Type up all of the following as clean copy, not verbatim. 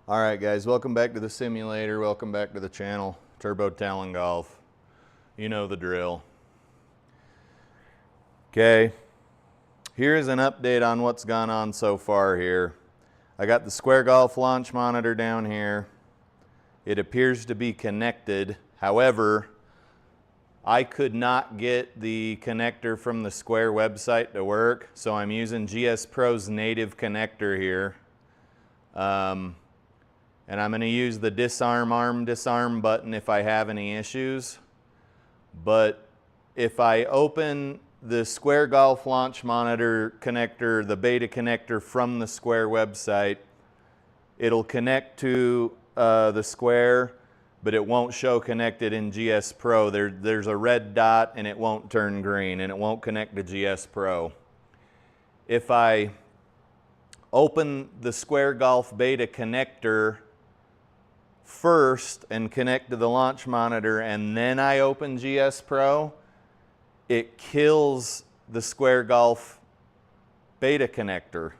All right, guys, welcome back to the simulator. Welcome back to the channel, Turbo Talon Golf. You know the drill. Okay, here's an update on what's gone on so far here. I got the Square Golf launch monitor down here. It appears to be connected. However, I could not get the connector from the Square website to work, so I'm using GSPro's native connector here. And I'm going to use the disarm button if I have any issues. But if I open the Square Golf launch monitor connector, the beta connector from the Square website, it'll connect to the Square, but it won't show connected in GSPro. There's a red dot and it won't turn green and it won't connect to GSPro. If I open the Square Golf beta connector first and connect to the launch monitor and then I open GSPro, it kills the Square Golf beta connector.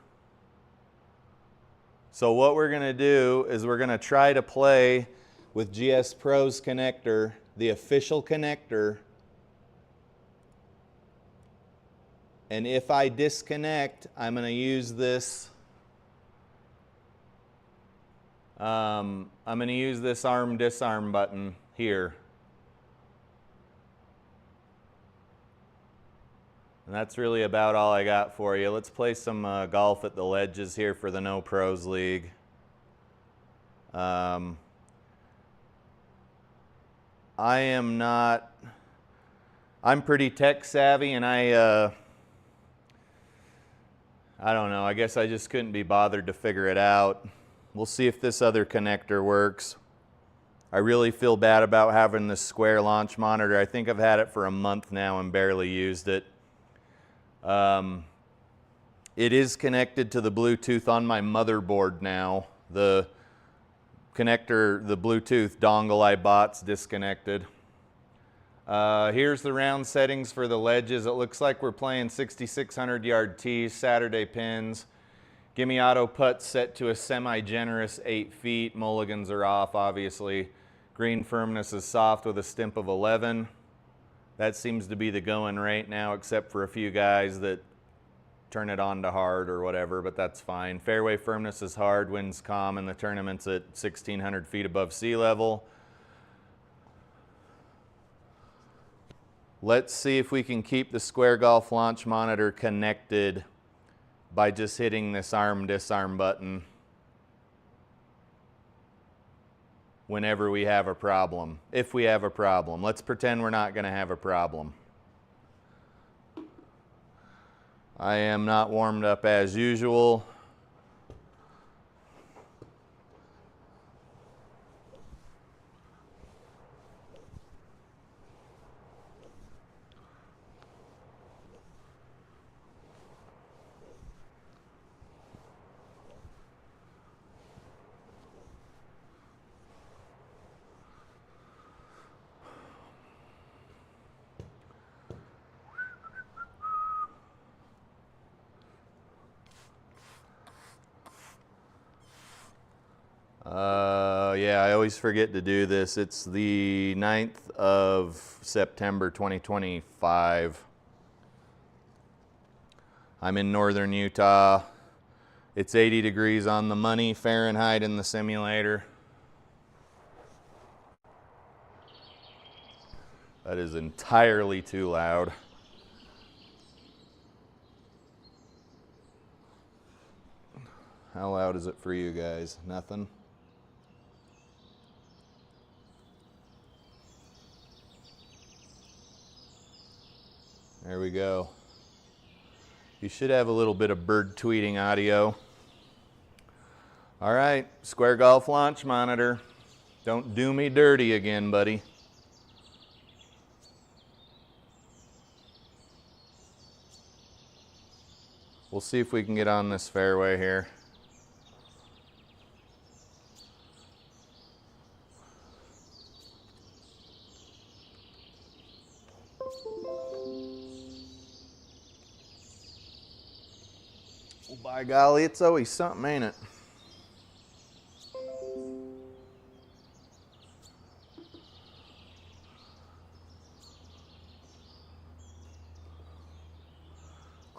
So what we're going to do is we're going to try to play with GSPro's connector, the official connector, and if I disconnect, I'm going to use this I'm going to use this arm disarm button here. And that's really about all I got for you. Let's play some golf at the ledges here for the No Pros League. I'm pretty tech savvy and I don't know, I guess I just couldn't be bothered to figure it out. We'll see if this other connector works. I really feel bad about having this Square launch monitor. I think I've had it for a month now and barely used it. It is connected to the Bluetooth on my motherboard now. The connector, the Bluetooth dongle I bought's disconnected. Here's the round settings for the ledges. It looks like we're playing 6,600 yard tees, Saturday pins. Gimme auto putts set to a semi-generous 8 feet. Mulligans are off, obviously. Green firmness is soft with a stimp of 11. That seems to be the going rate now, except for a few guys that turn it on to hard or whatever, but that's fine. Fairway firmness is hard, winds calm, and the tournament's at 1,600 feet above sea level. Let's see if we can keep the Square Golf launch monitor connected by just hitting this arm disarm button whenever we have a problem. If we have a problem. Let's pretend we're not going to have a problem. I am not warmed up as usual. Yeah, I always forget to do this. It's the 9th of September 2025. I'm in northern Utah. It's 80 degrees on the money Fahrenheit in the simulator. That is entirely too loud. How loud is it for you guys? Nothing? There we go. You should have a little bit of bird tweeting audio. All right, Square Golf launch monitor. Don't do me dirty again, buddy. We'll see if we can get on this fairway here. Well, by golly, it's always something, ain't it?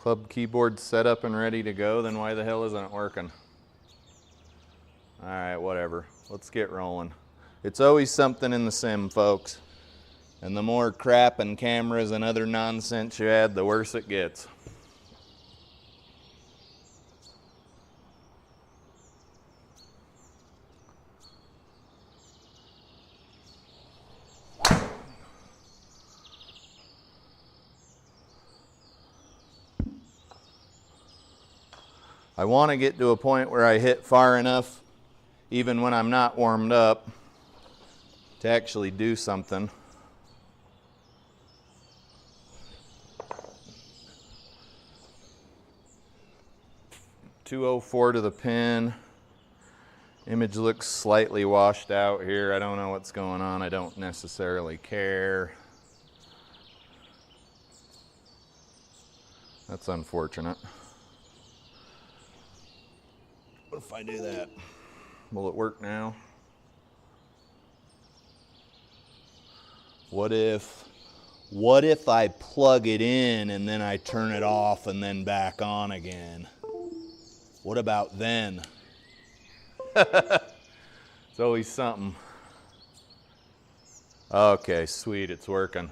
Club keyboard set up and ready to go, then why the hell isn't it working? All right, whatever. Let's get rolling. It's always something in the sim, folks. And the more crap and cameras and other nonsense you add, the worse it gets. I want to get to a point where I hit far enough, even when I'm not warmed up, to actually do something. .204 to the pin. Image looks slightly washed out here. I don't know what's going on. I don't necessarily care. That's unfortunate. What if I do that? Will it work now? What if I plug it in and then I turn it off and then back on again? What about then? It's always something. Okay, sweet, it's working.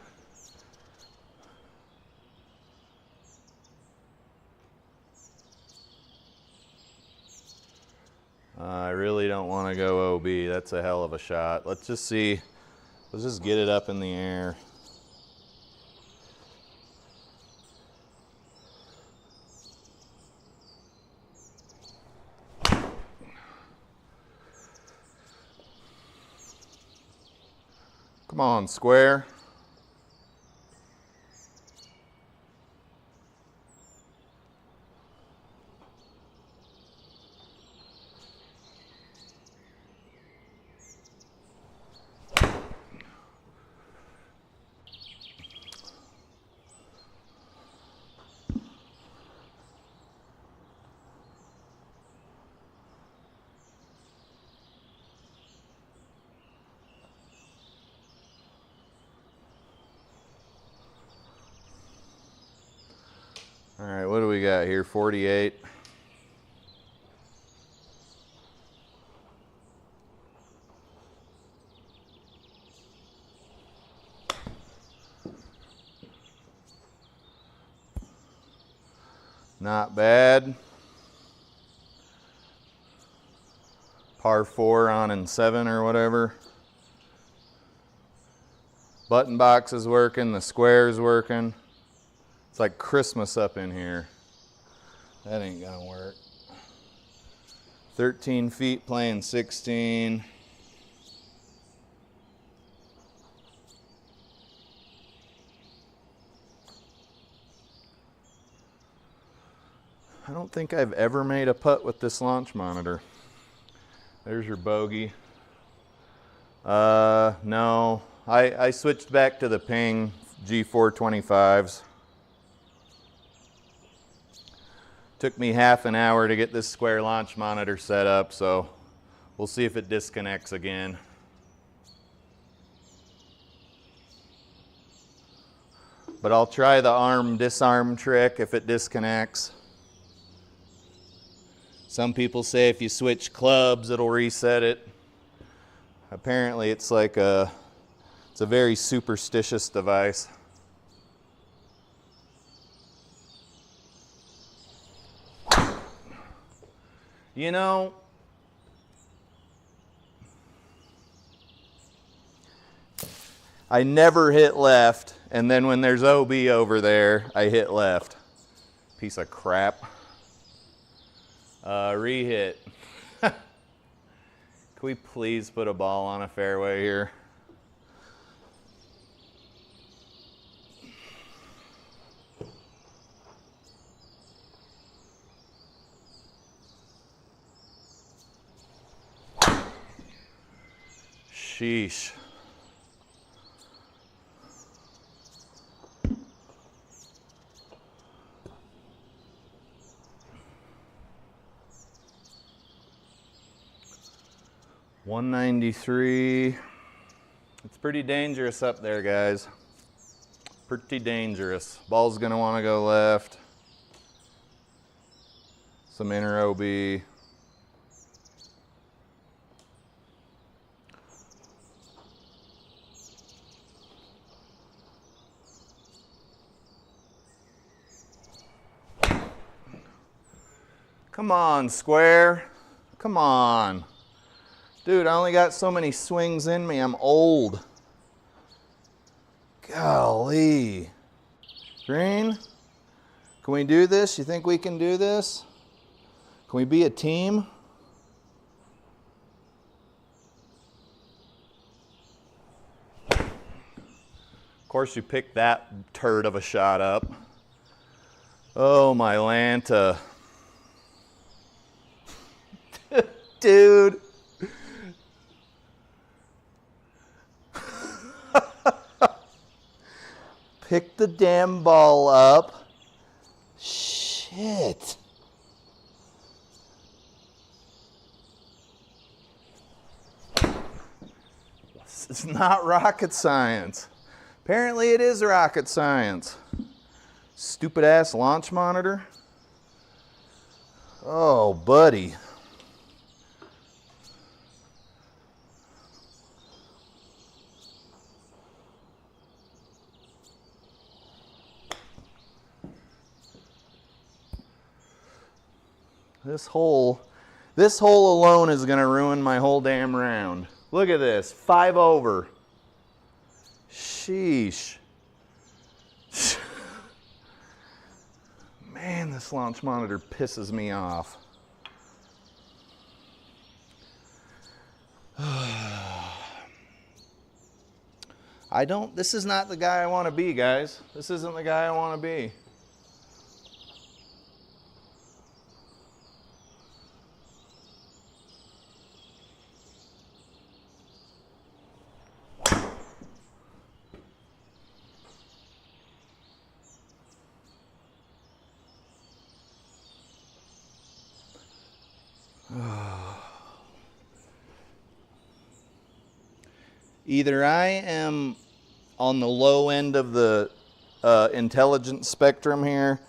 I really don't want to go OB. That's a hell of a shot. Let's just see. Let's just get it up in the air. Come on, square. All right, what do we got here? 48. Not bad. Par 4 on in 7 or whatever. Button box is working, the square is working. It's like Christmas up in here. That ain't gonna work. 13 feet playing 16. I don't think I've ever made a putt with this launch monitor. There's your bogey. No, I switched back to the Ping G425s. Took me half an hour to get this square launch monitor set up, so we'll see if it disconnects again. But I'll try the arm disarm trick if it disconnects. Some people say if you switch clubs, it'll reset it. Apparently it's like it's a very superstitious device. You know, I never hit left, and then when there's OB over there, I hit left. Piece of crap. Re-hit. Can we please put a ball on a fairway here? Sheesh. .193. It's pretty dangerous up there, guys. Pretty dangerous. Ball's gonna want to go left. some inner OB. Come on, square. Come on. Dude, I only got so many swings in me. I'm old. Golly. Green, can we do this? You think we can do this? Can we be a team? Of course, you picked that turd of a shot up. Oh, my Lanta. Dude. Pick the damn ball up. Shit. This is not rocket science. Apparently it is rocket science. Stupid ass launch monitor. Oh, buddy. This hole alone is gonna ruin my whole damn round. Look at this, 5 over. Sheesh. Man, this launch monitor pisses me off. This is not the guy I wanna be, guys. This isn't the guy I wanna be. Either I am on the low end of the intelligence spectrum here,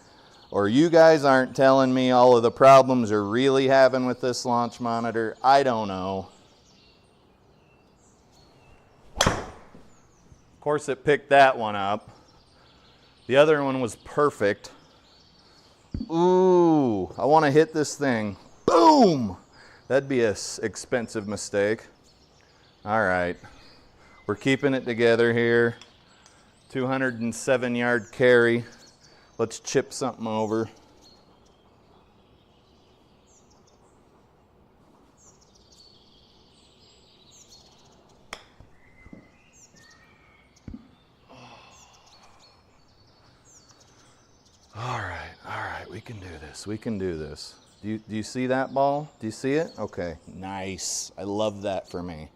or you guys aren't telling me all of the problems you're really having with this launch monitor. I don't know. Of course it picked that one up. The other one was perfect. Ooh, I want to hit this thing. Boom! That'd be an expensive mistake. All right. We're keeping it together here. 207-yard carry. Let's chip something over. All right, we can do this. We can do this. Do you see that ball? Do you see it? Okay, nice. I love that for me.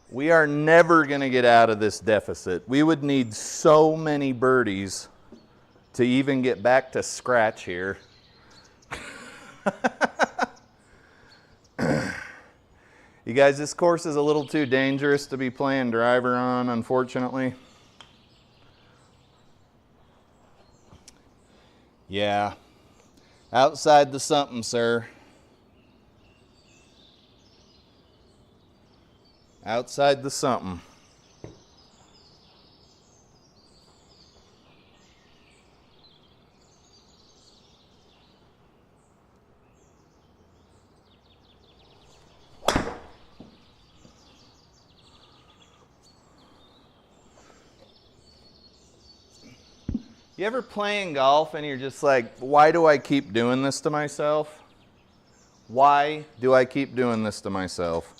We are never going to get out of this deficit. We would need so many birdies to even get back to scratch here. You guys, this course is a little too dangerous to be playing driver on, unfortunately. Yeah. Outside the something, sir. Outside the something. You ever playing golf and you're just like, why do I keep doing this to myself? Why do I keep doing this to myself?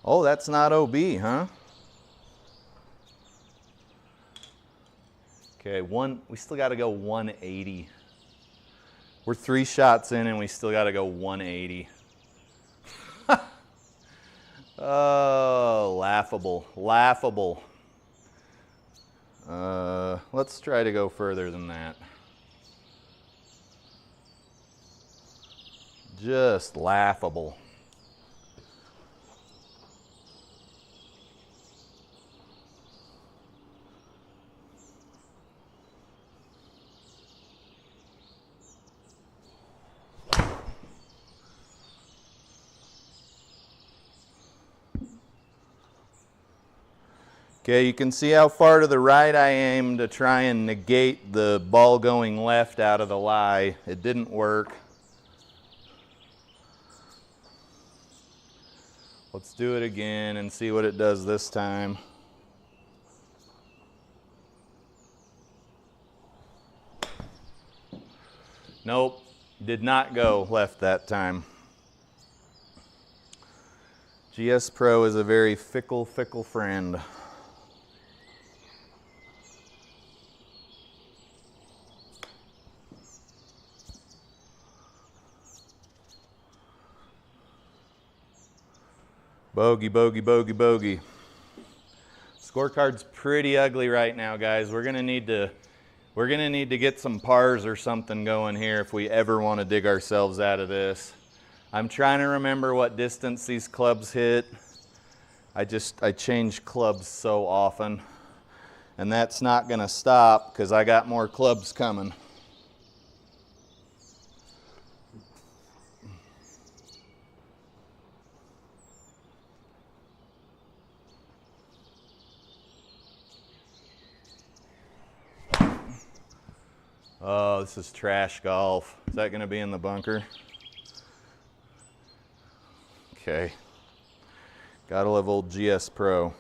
Oh, that's not OB, huh? Okay, we still got to go 180. We're 3 shots in and we still got to go 180. Oh, laughable, laughable. Let's try to go further than that. Just laughable. Okay, you can see how far to the right I aim to try and negate the ball going left out of the lie. It didn't work. Let's do it again and see what it does this time. Nope, did not go left that time. GSPro is a very fickle, fickle friend. Bogey, bogey, bogey, bogey. Scorecard's pretty ugly right now, guys. We're gonna need to get some pars or something going here if we ever want to dig ourselves out of this. I'm trying to remember what distance these clubs hit. I change clubs so often, and that's not gonna stop because I got more clubs coming. Oh, this is trash golf. Is that going to be in the bunker? Okay. Gotta love old GSPro.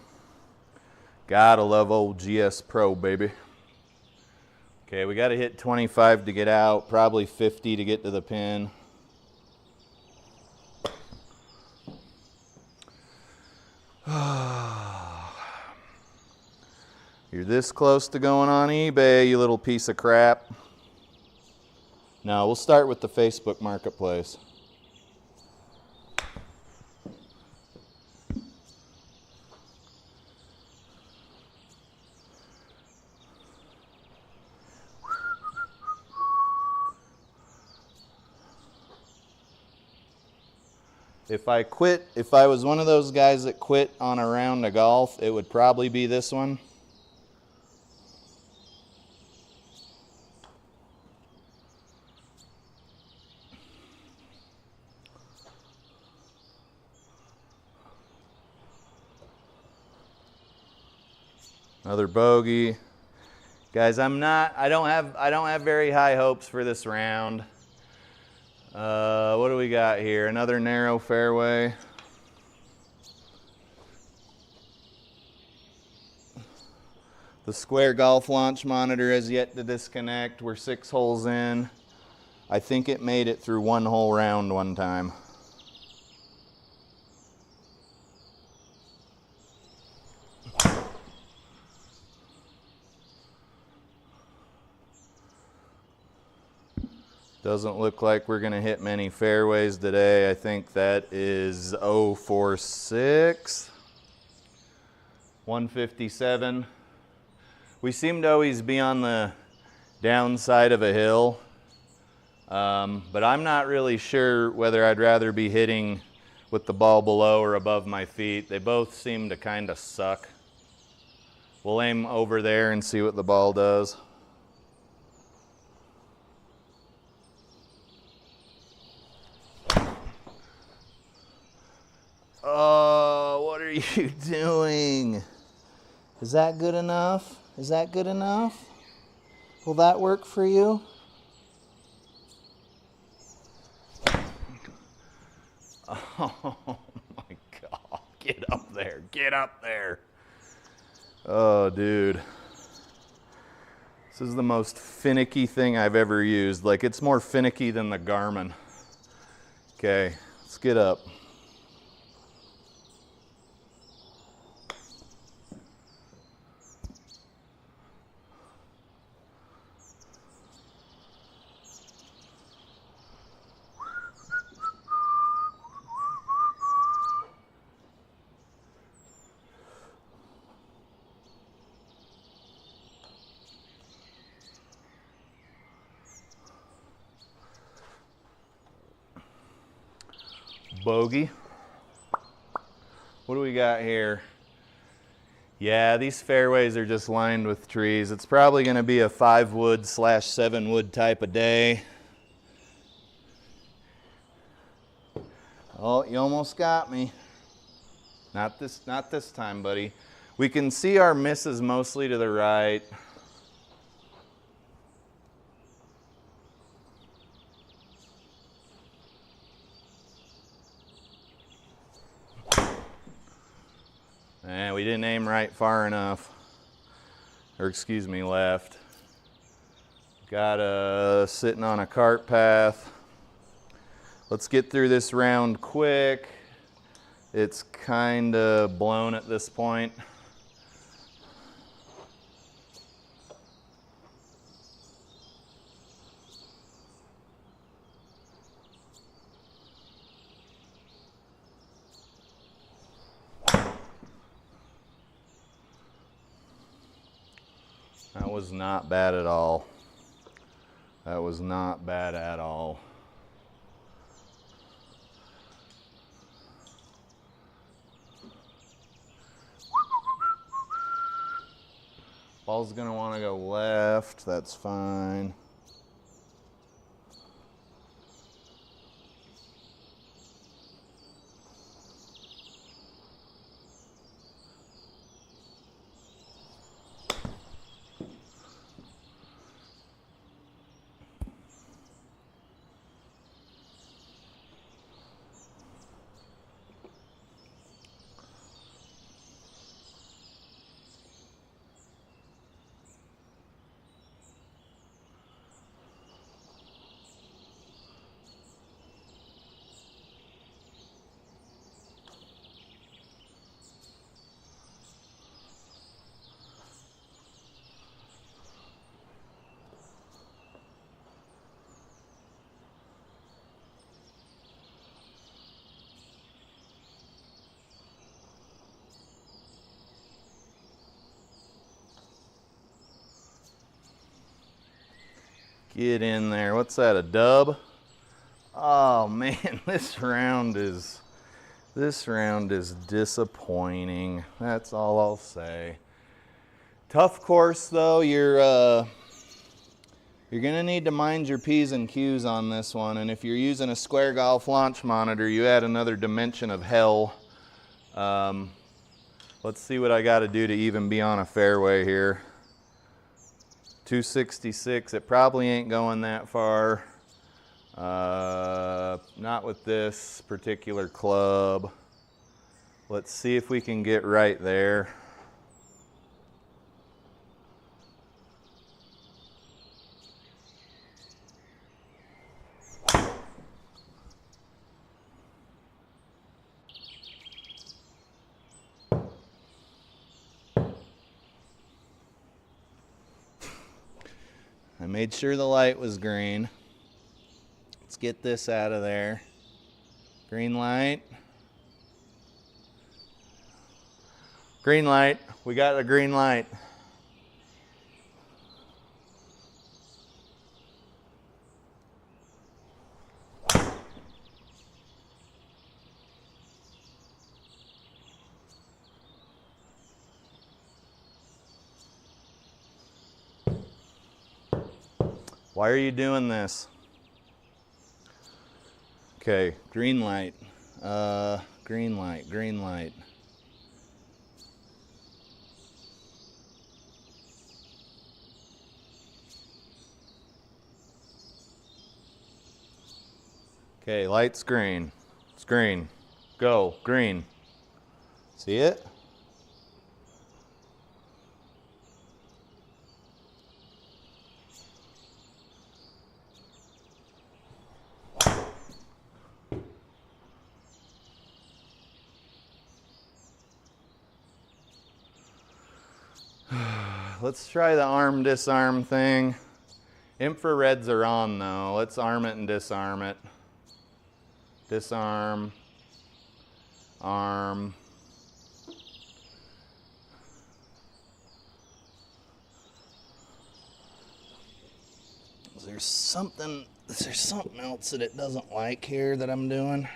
Gotta love old GSPro, baby. Okay, we got to hit 25 to get out, probably 50 to get to the pin. You're this close to going on eBay, you little piece of crap. No, we'll start with the Facebook Marketplace. If I was one of those guys that quit on a round of golf, it would probably be this one. Another bogey. Guys, I don't have very high hopes for this round. What do we got here? Another narrow fairway. The square golf launch monitor has yet to disconnect. We're 6 holes in. I think it made it through 1 whole round one time. Doesn't look like we're going to hit many fairways today. I think that is 046. 157. We seem to always be on the downside of a hill, but I'm not really sure whether I'd rather be hitting with the ball below or above my feet. They both seem to kind of suck. We'll aim over there and see what the ball does. Oh, what are you doing? Is that good enough? Is that good enough? Will that work for you? Oh my God, get up there, get up there. Oh, dude. This is the most finicky thing I've ever used. Like, it's more finicky than the Garmin. Okay, let's get up. bogey. What do we got here? Yeah, these fairways are just lined with trees. It's probably going to be a 5-wood / 7-wood type of day. Oh, you almost got me. Not this time, buddy. We can see our misses mostly to the right. We didn't aim right far enough. Or excuse me, left. Got sitting on a cart path. Let's get through this round quick. It's kind of blown at this point. That was not bad at all. That was not bad at all. Ball's gonna want to go left. That's fine. Get in there. What's that, a dub? Oh man, this round is disappointing. That's all I'll say. Tough course though. You're gonna need to mind your P's and Q's on this one, and if you're using a square golf launch monitor, you add another dimension of hell. Let's see what I got to do to even be on a fairway here. 266, it probably ain't going that far. Not with this particular club. Let's see if we can get right there. I made sure the light was green. Let's get this out of there. Green light. Green light. We got a green light. Why are you doing this? Okay, green light. Green light, green light. Okay, light's green. It's green. Go, green. See it? Let's try the arm disarm thing. Infrareds are on though. Let's arm it and disarm it. Disarm. Arm. Is there something else that it doesn't like here that I'm doing?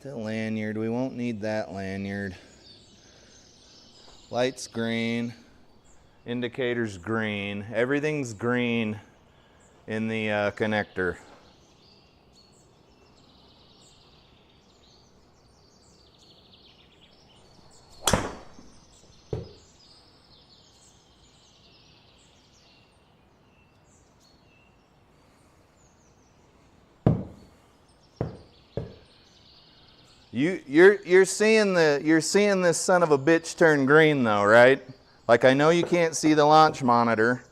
The lanyard, we won't need that lanyard. Light's green, indicator's green, everything's green in the connector. You're seeing this son of a bitch turn green though, right? Like, I know you can't see the launch monitor,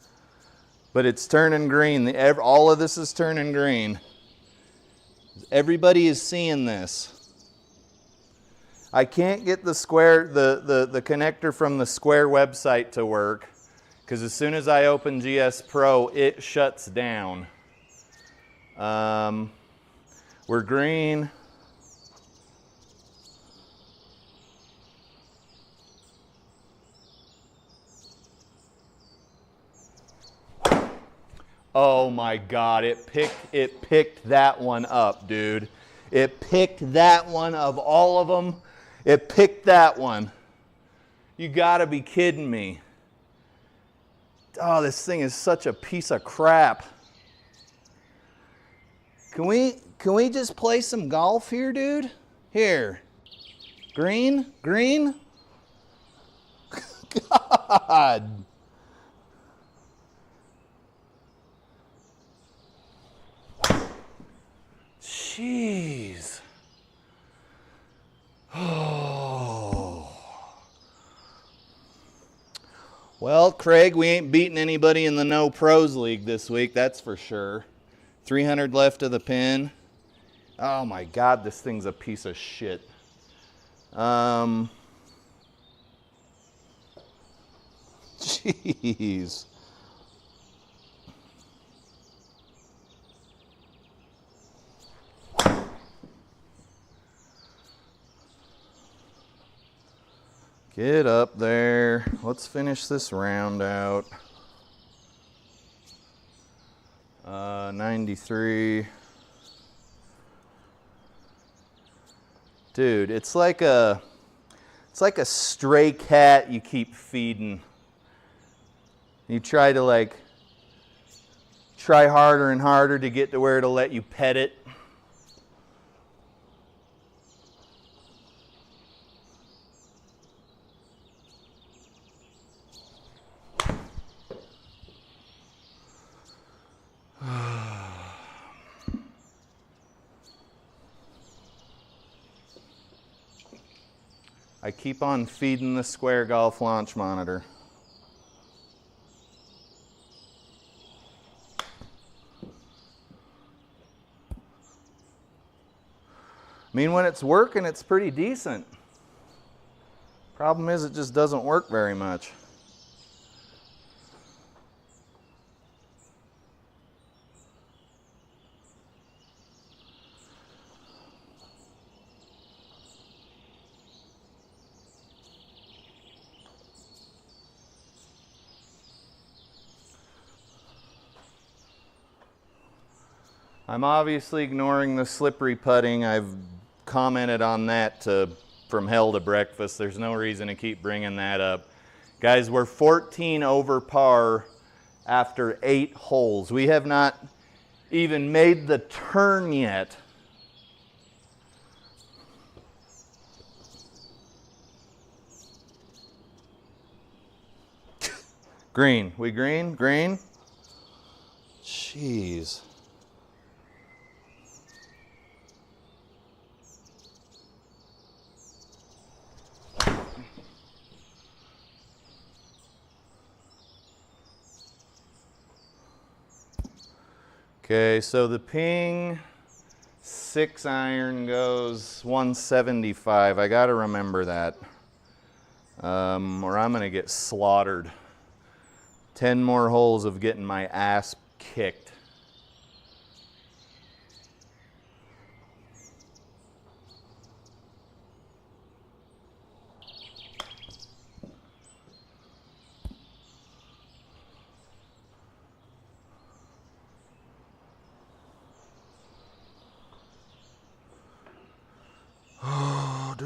but it's turning green. All of this is turning green. Everybody is seeing this. I can't get the connector from the Square website to work because as soon as I open GSPro, it shuts down. We're green. Oh my God, it picked that one up, dude. It picked that one of all of them. It picked that one. You gotta be kidding me. Oh, this thing is such a piece of crap. Can we just play some golf here, dude? Here. Green? Green? God. Jeez. Oh. Well, Craig, we ain't beating anybody in the No Pros League this week, that's for sure. 300 left of the pin. Oh my God, this thing's a piece of shit. Jeez. Get up there. Let's finish this round out. 93. Dude, it's like a stray cat you keep feeding. You try to try harder and harder to get to where it'll let you pet it. I keep on feeding the Square Golf launch monitor. I mean, when it's working, it's pretty decent. Problem is, it just doesn't work very much. I'm obviously ignoring the slippery putting. I've commented on that from hell to breakfast. There's no reason to keep bringing that up. Guys, we're 14 over par after 8 holes. We have not even made the turn yet. Green. We green? Green? Jeez. Okay, so the ping 6 iron goes 175. I got to remember that, or I'm going to get slaughtered. 10 more holes of getting my ass kicked.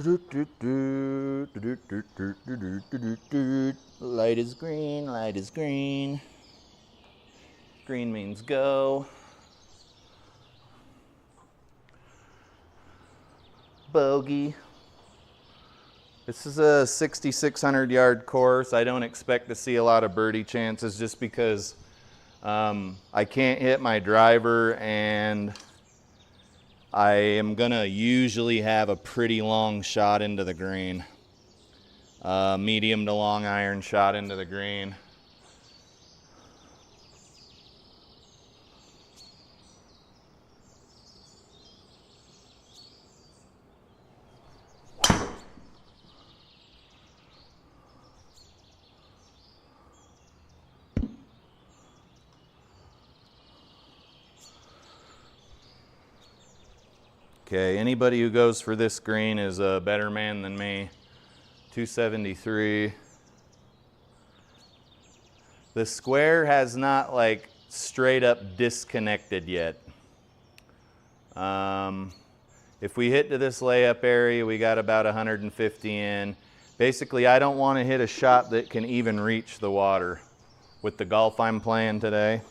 Light is green, light is green. Green means go. Bogey. This is a 6,600 yard course. I don't expect to see a lot of birdie chances just because I can't hit my driver, and I am gonna usually have a pretty long shot into the green. Medium to long iron shot into the green. Okay, anybody who goes for this green is a better man than me. 273. The square has not like straight up disconnected yet. If we hit to this layup area, we got about 150 in. Basically, I don't want to hit a shot that can even reach the water with the golf I'm playing today.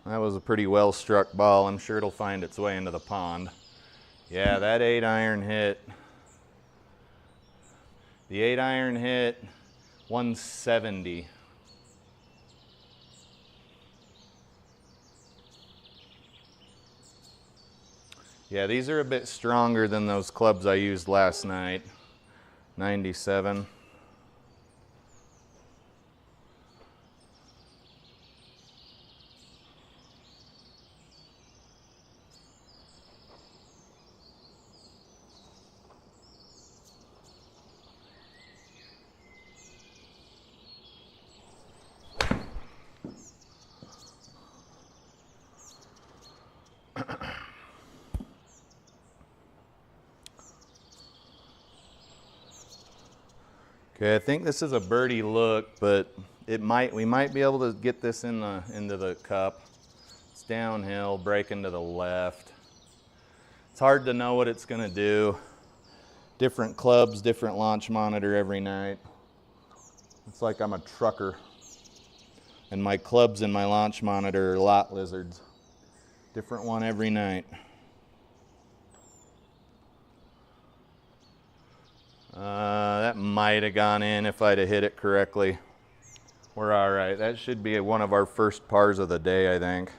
That was a pretty well struck ball. I'm sure it'll find its way into the pond. Yeah, that 8-iron hit. The 8-iron hit 170. Yeah, these are a bit stronger than those clubs I used last night. 97. Okay, I think this is a birdie look, but we might be able to get this into the cup. It's downhill, breaking to the left. It's hard to know what it's gonna do. Different clubs, different launch monitor every night. It's like I'm a trucker, and my clubs and my launch monitor are lot lizards. Different one every night. That might have gone in if I'd have hit it correctly. We're all right. That should be one of our first pars of the day, I think.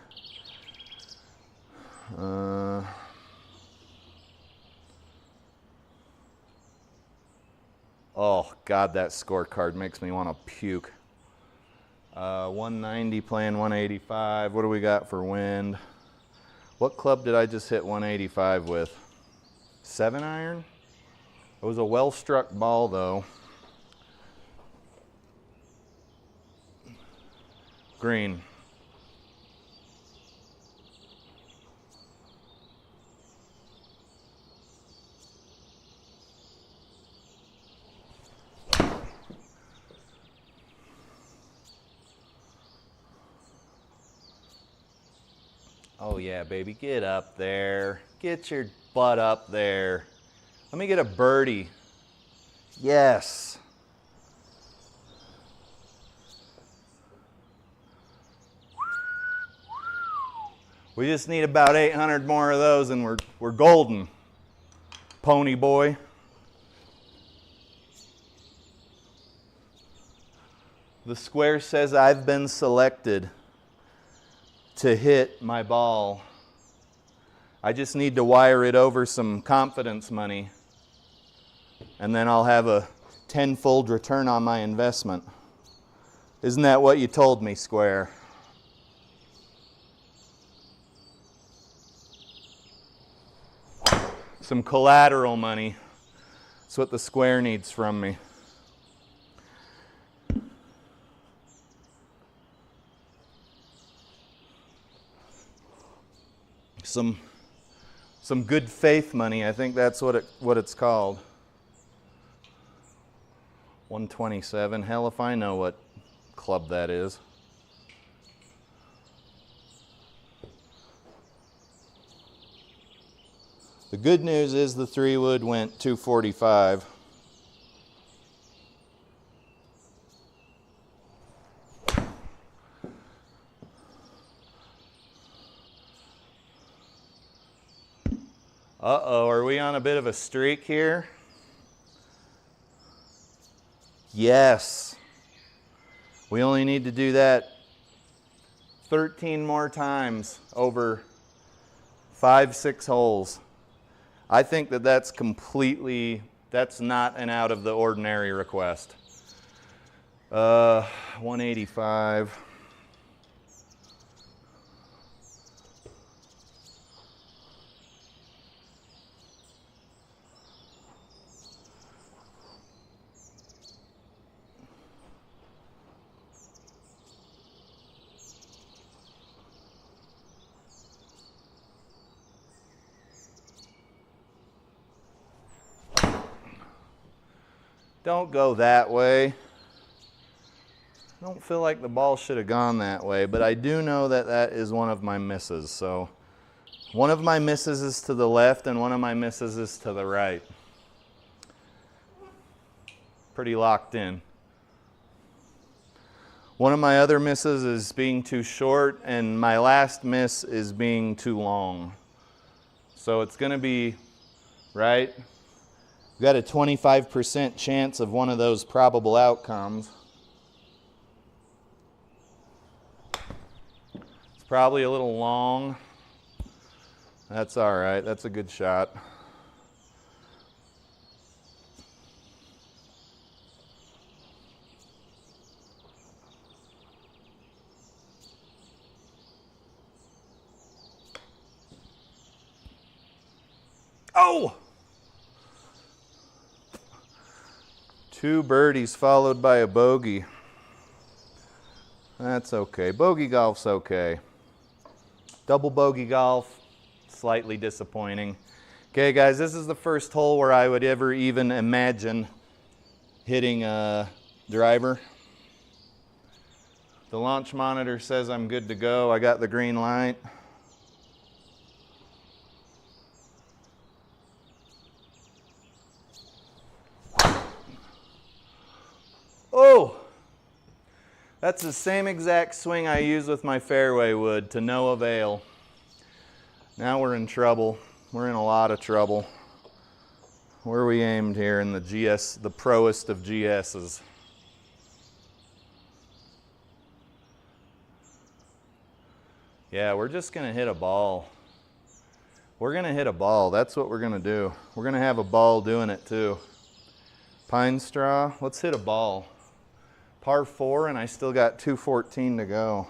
Oh, God, that scorecard makes me want to puke. 190 playing 185. What do we got for wind? What club did I just hit 185 with? 7-iron? It was a well-struck ball, though. Green. Oh yeah, baby, get up there. Get your butt up there. Let me get a birdie. Yes. We just need about 800 more of those and we're golden, pony boy. The square says I've been selected to hit my ball. I just need to wire it over some confidence money, and then I'll have a tenfold return on my investment. Isn't that what you told me, Square? Some collateral money. That's what the Square needs from me. Some good faith money. I think that's what it's called. 127. Hell if I know what club that is. The good news is the 3-wood went 245. Uh-oh, are we on a bit of a streak here? Yes. We only need to do that 13 more times over 5-6 holes. I think that that's not an out of the ordinary request. 185. Don't go that way. I don't feel like the ball should have gone that way, but I do know that that is one of my misses. So one of my misses is to the left and one of my misses is to the right. Pretty locked in. One of my other misses is being too short, and my last miss is being too long. So it's going to be, right? We've got a 25% chance of one of those probable outcomes. It's probably a little long. That's all right. That's a good shot. Oh! 2 birdies followed by a bogey. That's okay. Bogey golf's okay. Double bogey golf, slightly disappointing. Okay, guys, this is the first hole where I would ever even imagine hitting a driver. The launch monitor says I'm good to go. I got the green light. Oh, that's the same exact swing I use with my fairway wood, to no avail. Now we're in trouble. We're in a lot of trouble. Where are we aimed here in the GS, the proest of GSs? Yeah, we're just gonna hit a ball. We're gonna hit a ball. That's what we're gonna do. We're gonna have a ball doing it too. Pine straw, let's hit a ball. Par 4, and I still got 214 to go.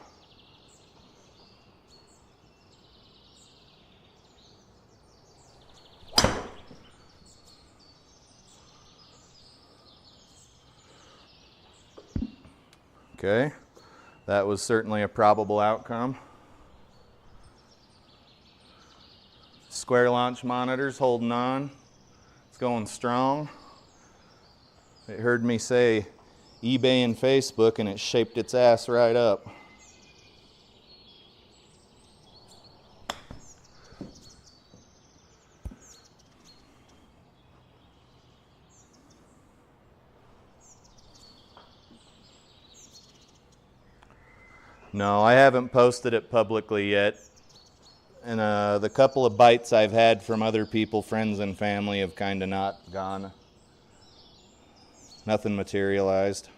Okay, that was certainly a probable outcome. Square launch monitors holding on. It's going strong. It heard me say eBay and Facebook, and it shaped its ass right up. No, I haven't posted it publicly yet. And the couple of bites I've had from other people, friends and family, have kind of not gone. Nothing materialized.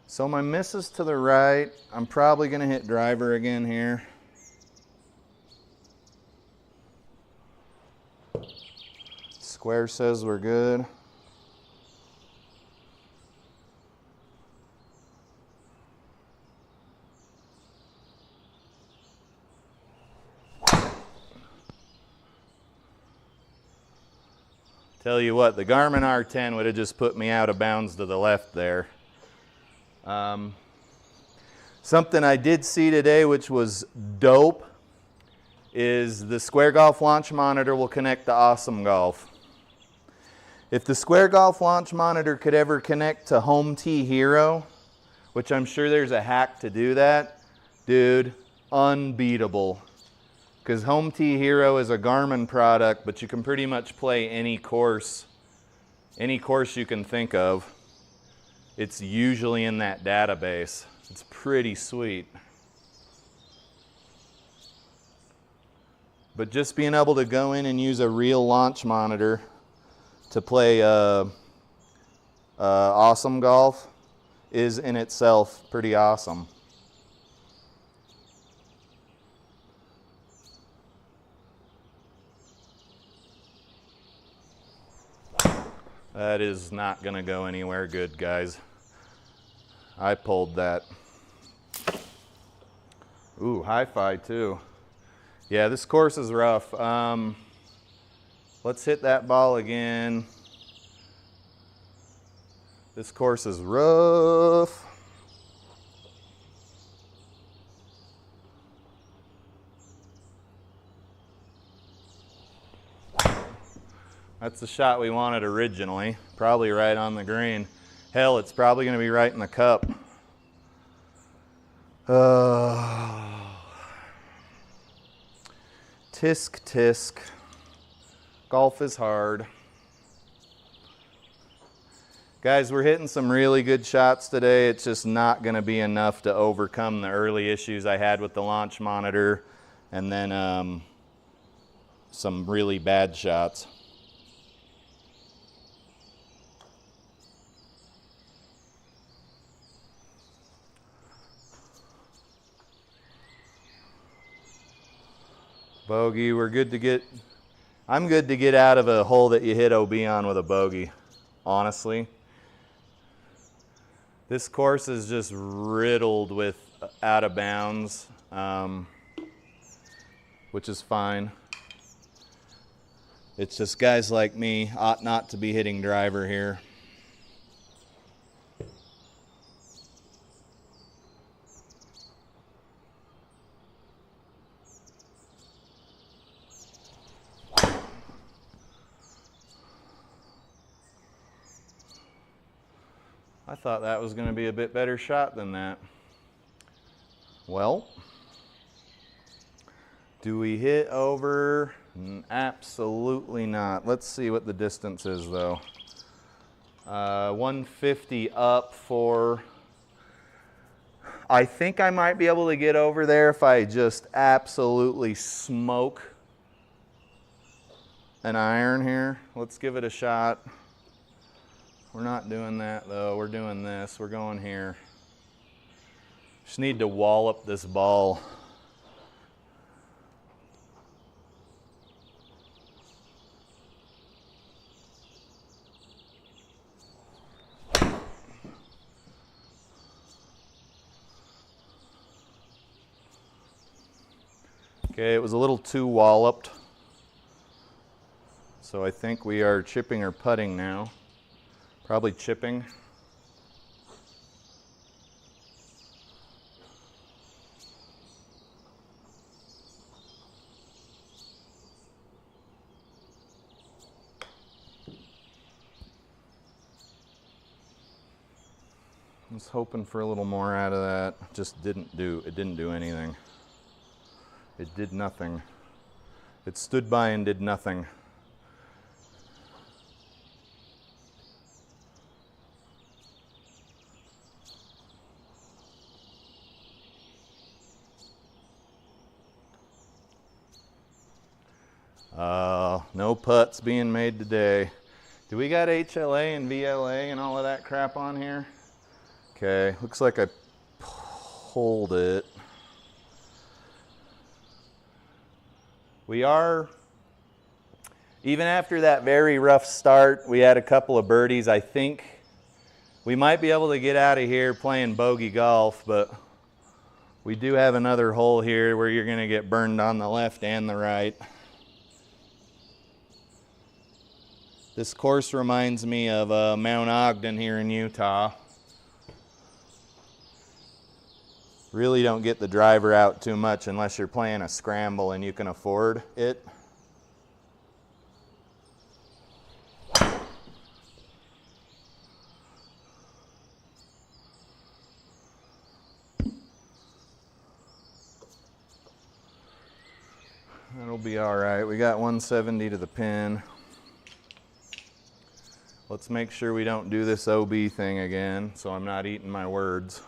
So my miss is to the right. I'm probably going to hit driver again here. Square says we're good. Tell you what, the Garmin R10 would have just put me out of bounds to the left there. Something I did see today, which was dope, is the Square Golf launch monitor will connect to Awesome Golf. If the Square Golf launch monitor could ever connect to Home T Hero, which I'm sure there's a hack to do that, dude, unbeatable. Because Home T Hero is a Garmin product, but you can pretty much play any course you can think of. It's usually in that database. It's pretty sweet. But just being able to go in and use a real launch monitor to play Awesome Golf is in itself pretty awesome. That is not going to go anywhere good, guys. I pulled that. Ooh, hi-fi too. Yeah, this course is rough. Let's hit that ball again. This course is rough. That's the shot we wanted originally. Probably right on the green. Hell, it's probably going to be right in the cup. Tisk, tisk. Golf is hard. Guys, we're hitting some really good shots today. It's just not going to be enough to overcome the early issues I had with the launch monitor and then some really bad shots. Bogey, we're good to get, I'm good to get out of a hole that you hit OB on with a bogey, honestly. This course is just riddled with out of bounds, which is fine. It's just guys like me ought not to be hitting driver here. I thought that was going to be a bit better shot than that. Well, do we hit over? Absolutely not. Let's see what the distance is though. 150 up for, I think I might be able to get over there if I just absolutely smoke an iron here. Let's give it a shot. We're not doing that though, we're doing this, we're going here. Just need to wallop this ball. Okay, it was a little too walloped. So I think we are chipping or putting now. Probably chipping. I was hoping for a little more out of that. Just didn't do anything. It did nothing. It stood by and did nothing. No putts being made today. Do we got HLA and VLA and all of that crap on here? Okay, looks like I pulled it. We are, even after that very rough start, we had a couple of birdies. I think we might be able to get out of here playing bogey golf, but we do have another hole here where you're going to get burned on the left and the right. This course reminds me of Mount Ogden here in Utah. Really don't get the driver out too much unless you're playing a scramble and you can afford it. That'll be all right. We got 170 to the pin. Let's make sure we don't do this OB thing again, so I'm not eating my words.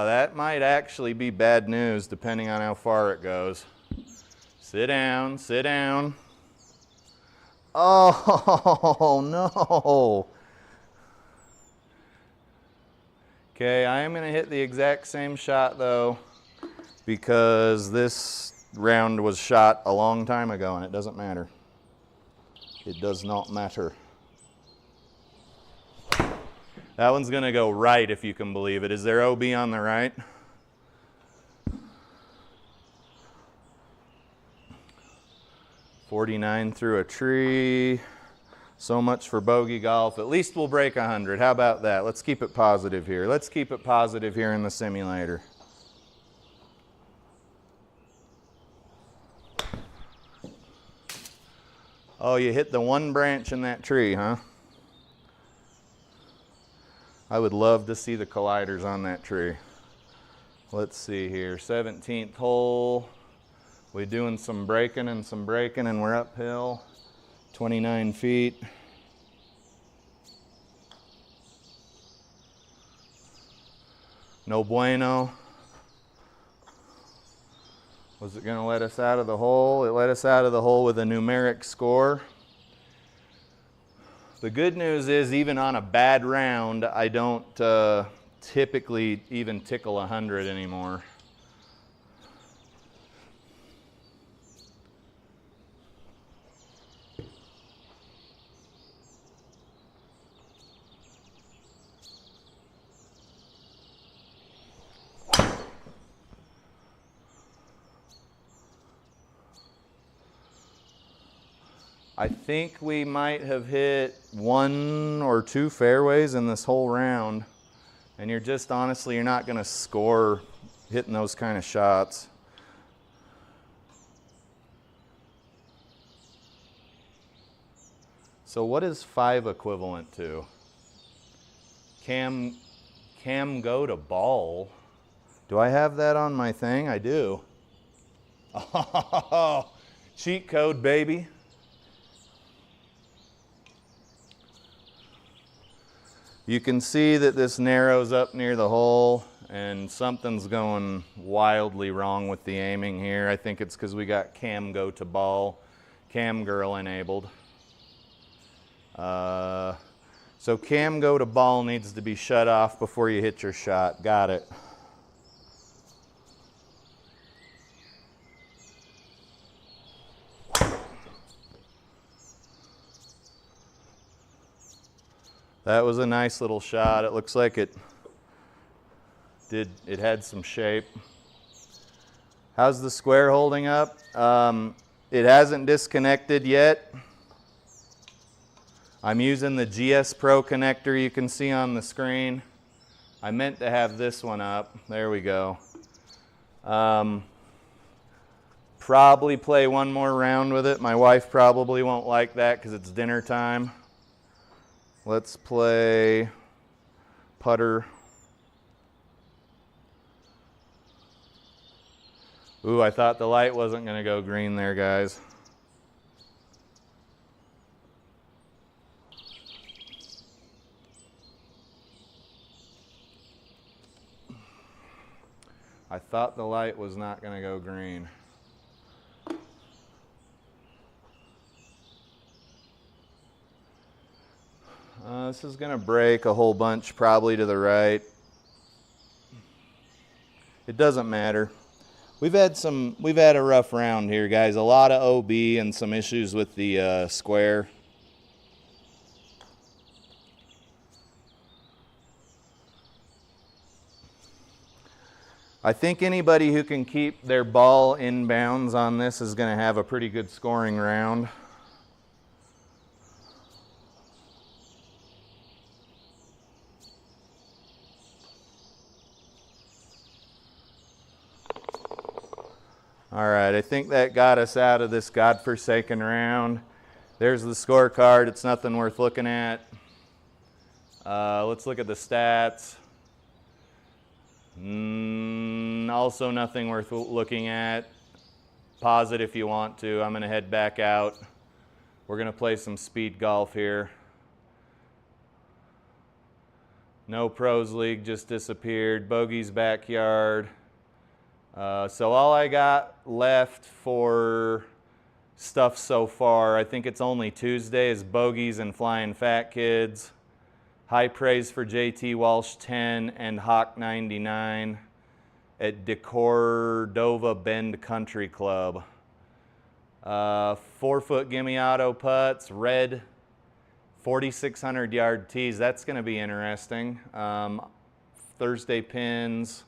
That might actually be bad news depending on how far it goes. Sit down, sit down. Oh, no. Okay, I am going to hit the exact same shot though, because this round was shot a long time ago and it doesn't matter. It does not matter. That one's going to go right, if you can believe it. Is there OB on the right? .49 through a tree. So much for bogey golf. At least we'll break 100. How about that? Let's keep it positive here. Let's keep it positive here in the simulator. Oh, you hit the one branch in that tree, huh? I would love to see the colliders on that tree. Let's see here, 17th hole. We're doing some braking and we're uphill, 29 feet. No bueno. Was it gonna let us out of the hole? It let us out of the hole with a numeric score. The good news is, even on a bad round, I don't typically even tickle 100 anymore. I think we might have hit 1 or 2 fairways in this whole round, and you're just, honestly, you're not going to score hitting those kind of shots. So what is 5 equivalent to? Cam go to ball. Do I have that on my thing? I do. Oh, cheat code, baby. You can see that this narrows up near the hole and something's going wildly wrong with the aiming here. I think it's because we got cam go to ball, cam girl enabled. So cam go to ball needs to be shut off before you hit your shot. Got it. That was a nice little shot. It looks like it had some shape. How's the square holding up? It hasn't disconnected yet. I'm using the GSPro connector you can see on the screen. I meant to have this one up. There we go. Probably play one more round with it. My wife probably won't like that because it's dinner time. Let's play putter. Ooh, I thought the light wasn't going to go green there, guys. I thought the light was not going to go green. This is going to break a whole bunch, probably to the right. It doesn't matter. We've had a rough round here, guys. A lot of OB and some issues with the square. I think anybody who can keep their ball in bounds on this is going to have a pretty good scoring round. All right, I think that got us out of this godforsaken round. There's the scorecard. It's nothing worth looking at. Let's look at the stats. Also nothing worth looking at. Pause it if you want to. I'm going to head back out. We're going to play some speed golf here. No Pros League just disappeared. Bogey's backyard. So all I got left for stuff so far, I think it's only Tuesday, is Bogeys and FlyinFatKid's. High praise for JT Walsh 10 and Hawk 99 at Cordova Bend Country Club. 4-foot gimme auto putts, red 4,600 yard tees. That's going to be interesting. Thursday pins,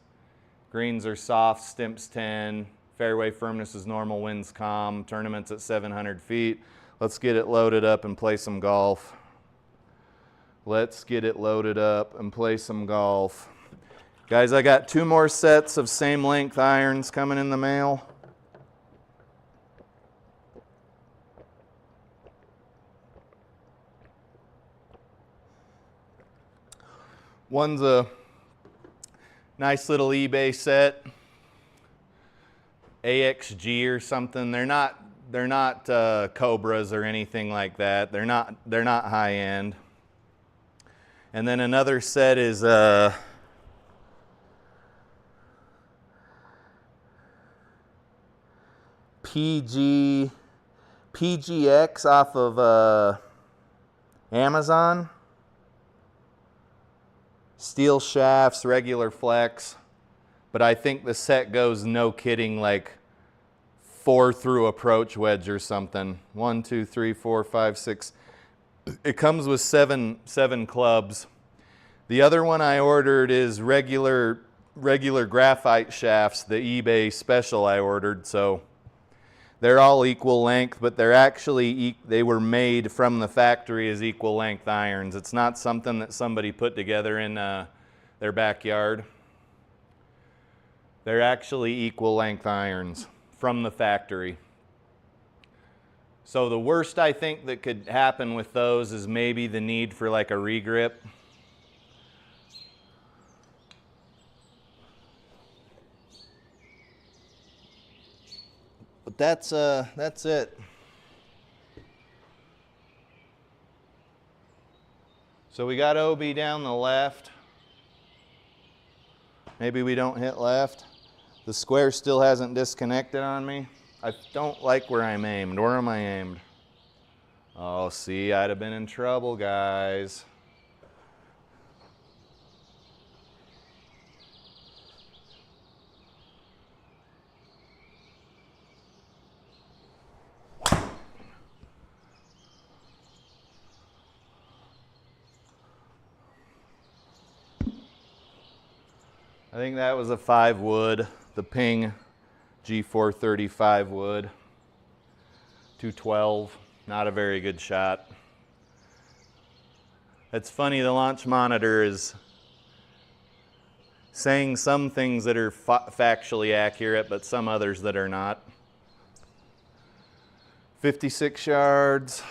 greens are soft, stimps 10, fairway firmness is normal, winds calm, tournaments at 700 feet. Let's get it loaded up and play some golf. Let's get it loaded up and play some golf. Guys, I got 2 more sets of same length irons coming in the mail. One's a nice little eBay set, AXG or something. They're not Cobras or anything like that. They're not high end. And then another set is PGX off of Amazon. Steel shafts, regular flex. But I think the set goes, no kidding, like 4 through approach wedge or something. 1, 2, 3, 4, 5, 6. It comes with seven clubs. The other one I ordered is regular graphite shafts, the eBay special I ordered. So they're all equal length, but they're actually, they were made from the factory as equal length irons. It's not something that somebody put together in their backyard. They're actually equal length irons from the factory. So the worst I think that could happen with those is maybe the need for like a regrip. But that's it. So we got OB down the left. Maybe we don't hit left. The square still hasn't disconnected on me. I don't like where I'm aimed. Where am I aimed? Oh, see, I'd have been in trouble, guys. I think that was a 5 wood, the Ping G435 wood, 212, not a very good shot. It's funny, the launch monitor is saying some things that are factually accurate, but some others that are not. 56 yards.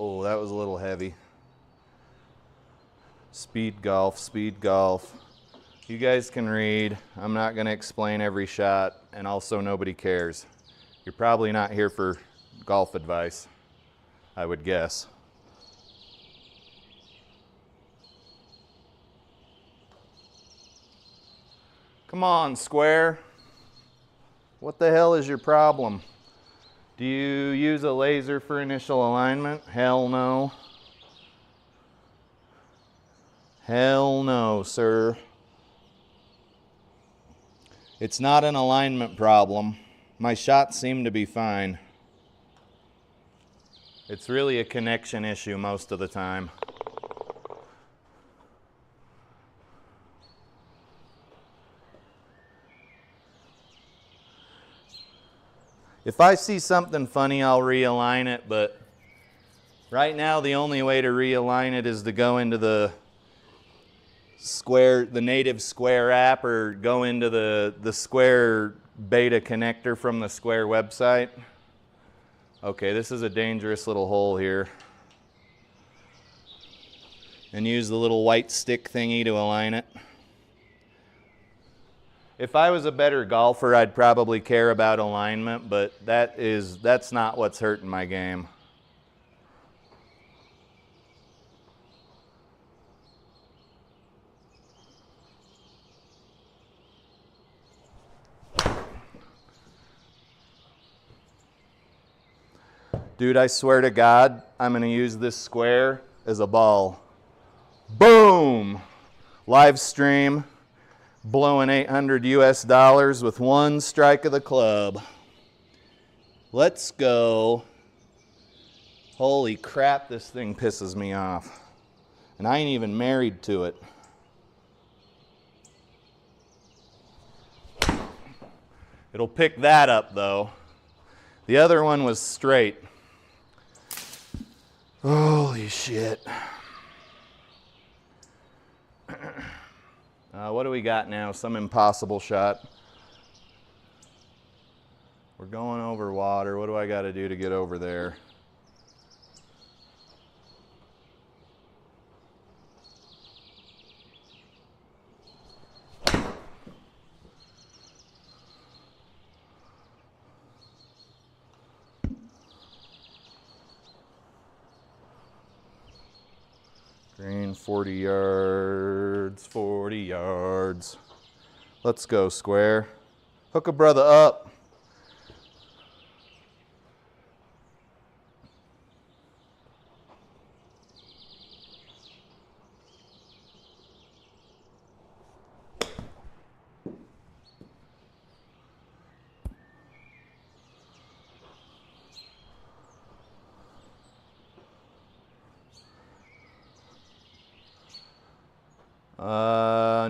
Oh, that was a little heavy. Speed golf, speed golf. You guys can read. I'm not going to explain every shot, and also nobody cares. You're probably not here for golf advice, I would guess. Come on, square. What the hell is your problem? Do you use a laser for initial alignment? Hell no. Hell no, sir. It's not an alignment problem. My shots seem to be fine. It's really a connection issue most of the time. If I see something funny, I'll realign it, but right now the only way to realign it is to go into the native Square app, or go into the Square beta connector from the Square website. Okay, this is a dangerous little hole here. And use the little white stick thingy to align it. If I was a better golfer, I'd probably care about alignment, but that's not what's hurting my game. Dude, I swear to God, I'm going to use this square as a ball. Boom! Live stream, blowing $800 US with one strike of the club. Let's go. Holy crap, this thing pisses me off. And I ain't even married to it. It'll pick that up though. The other one was straight. Holy shit. What do we got now? Some impossible shot. We're going over water. What do I got to do to get over there? Green, 40 yards, 40 yards. Let's go, square. Hook a brother up.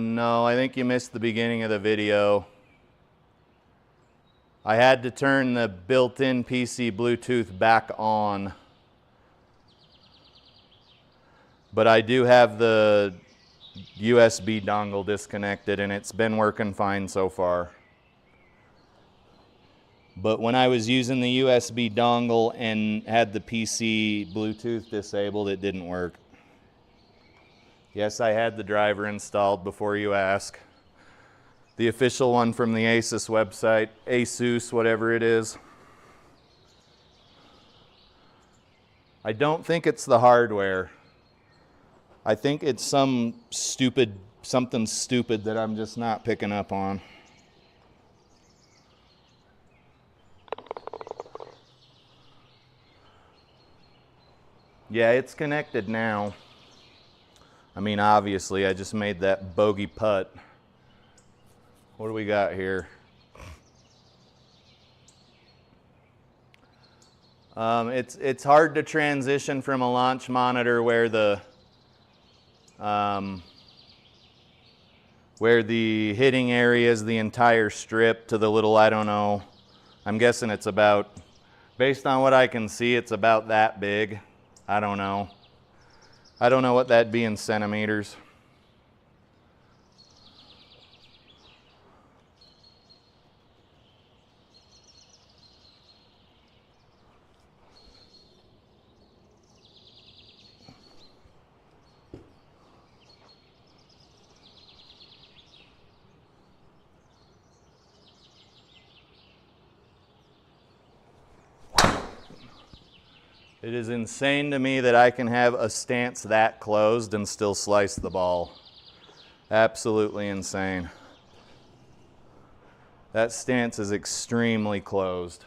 No, I think you missed the beginning of the video. I had to turn the built-in PC Bluetooth back on. But I do have the USB dongle disconnected and it's been working fine so far. But when I was using the USB dongle and had the PC Bluetooth disabled, it didn't work. Yes, I had the driver installed before you ask. The official one from the Asus website, Asus, whatever it is. I don't think it's the hardware. I think it's something stupid that I'm just not picking up on. Yeah, it's connected now. I mean, obviously, I just made that bogey putt. What do we got here? It's hard to transition from a launch monitor where the hitting area is the entire strip to the little, I don't know. I'm guessing it's about, based on what I can see, it's about that big. I don't know. I don't know what that'd be in centimeters. It is insane to me that I can have a stance that closed and still slice the ball. Absolutely insane. That stance is extremely closed.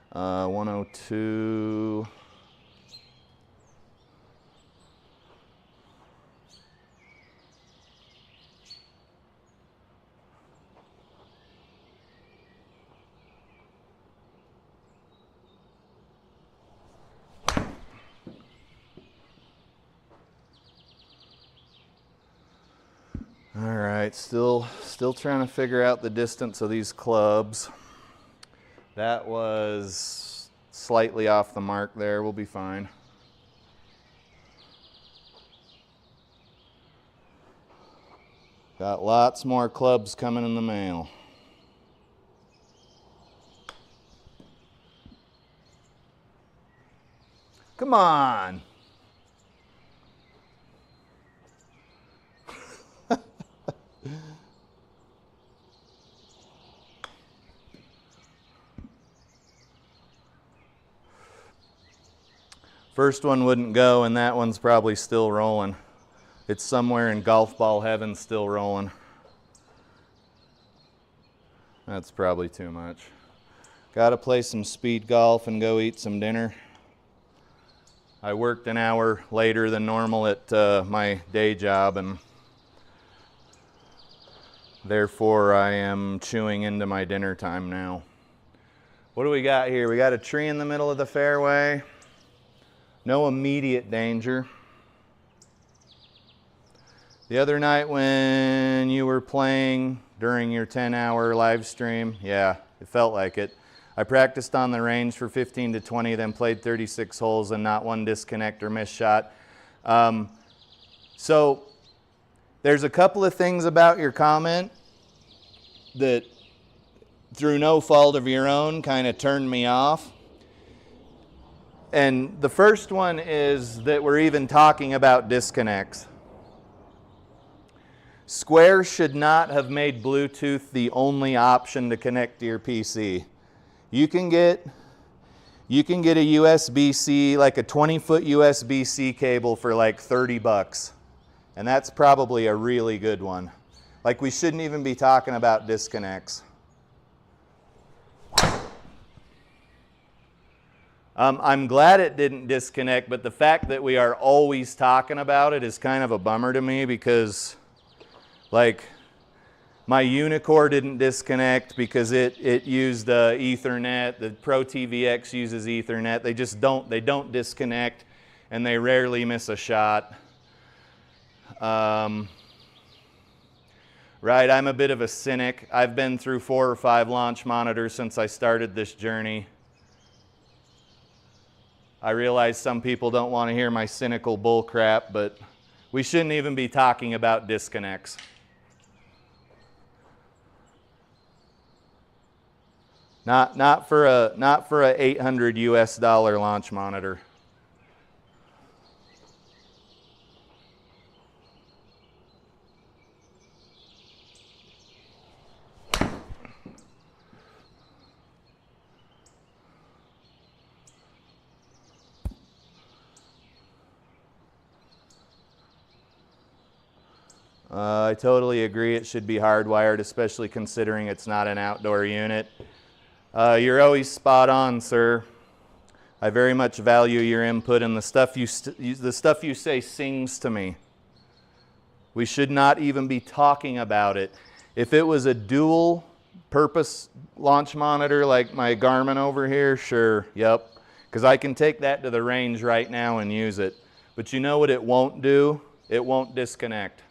102. right, still trying to figure out the distance of these clubs. That was slightly off the mark there. We'll be fine. Got lots more clubs coming in the mail. Come on. First one wouldn't go, and that one's probably still rolling. It's somewhere in golf ball heaven still rolling. That's probably too much. Gotta play some speed golf and go eat some dinner. I worked an hour later than normal at my day job, and therefore I am chewing into my dinner time now. What do we got here? We got a tree in the middle of the fairway. No immediate danger. The other night when you were playing during your 10-hour live stream, yeah, it felt like it. I practiced on the range for 15 to 20, then played 36 holes and not one disconnect or missed shot. So there's a couple of things about your comment that, through no fault of your own, kind of turned me off. And the first one is that we're even talking about disconnects. Square should not have made Bluetooth the only option to connect to your PC. You can get a USB-C, like a 20-foot USB-C cable for like 30 bucks. And that's probably a really good one. Like, we shouldn't even be talking about disconnects. I'm glad it didn't disconnect, but the fact that we are always talking about it is kind of a bummer to me, because like my Unicore didn't disconnect because it used Ethernet. The Pro TVX uses Ethernet. They don't disconnect, and they rarely miss a shot. Right, I'm a bit of a cynic. I've been through 4 or 5 launch monitors since I started this journey. I realize some people don't want to hear my cynical bull crap, but we shouldn't even be talking about disconnects. Not for a $800 US launch monitor. I totally agree it should be hardwired, especially considering it's not an outdoor unit. You're always spot on, sir. I very much value your input, and the stuff you say sings to me. We should not even be talking about it. If it was a dual purpose launch monitor like my Garmin over here, sure, yep. Because I can take that to the range right now and use it. But you know what it won't do? It won't disconnect.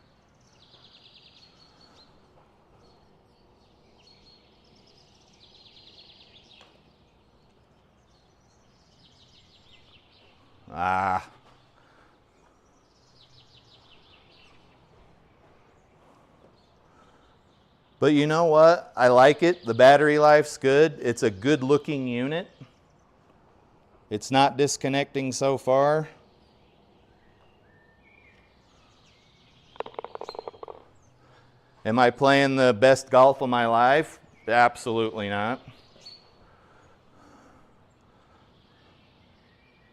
But you know what? I like it. The battery life's good. It's a good looking unit. It's not disconnecting so far. Am I playing the best golf of my life? Absolutely not.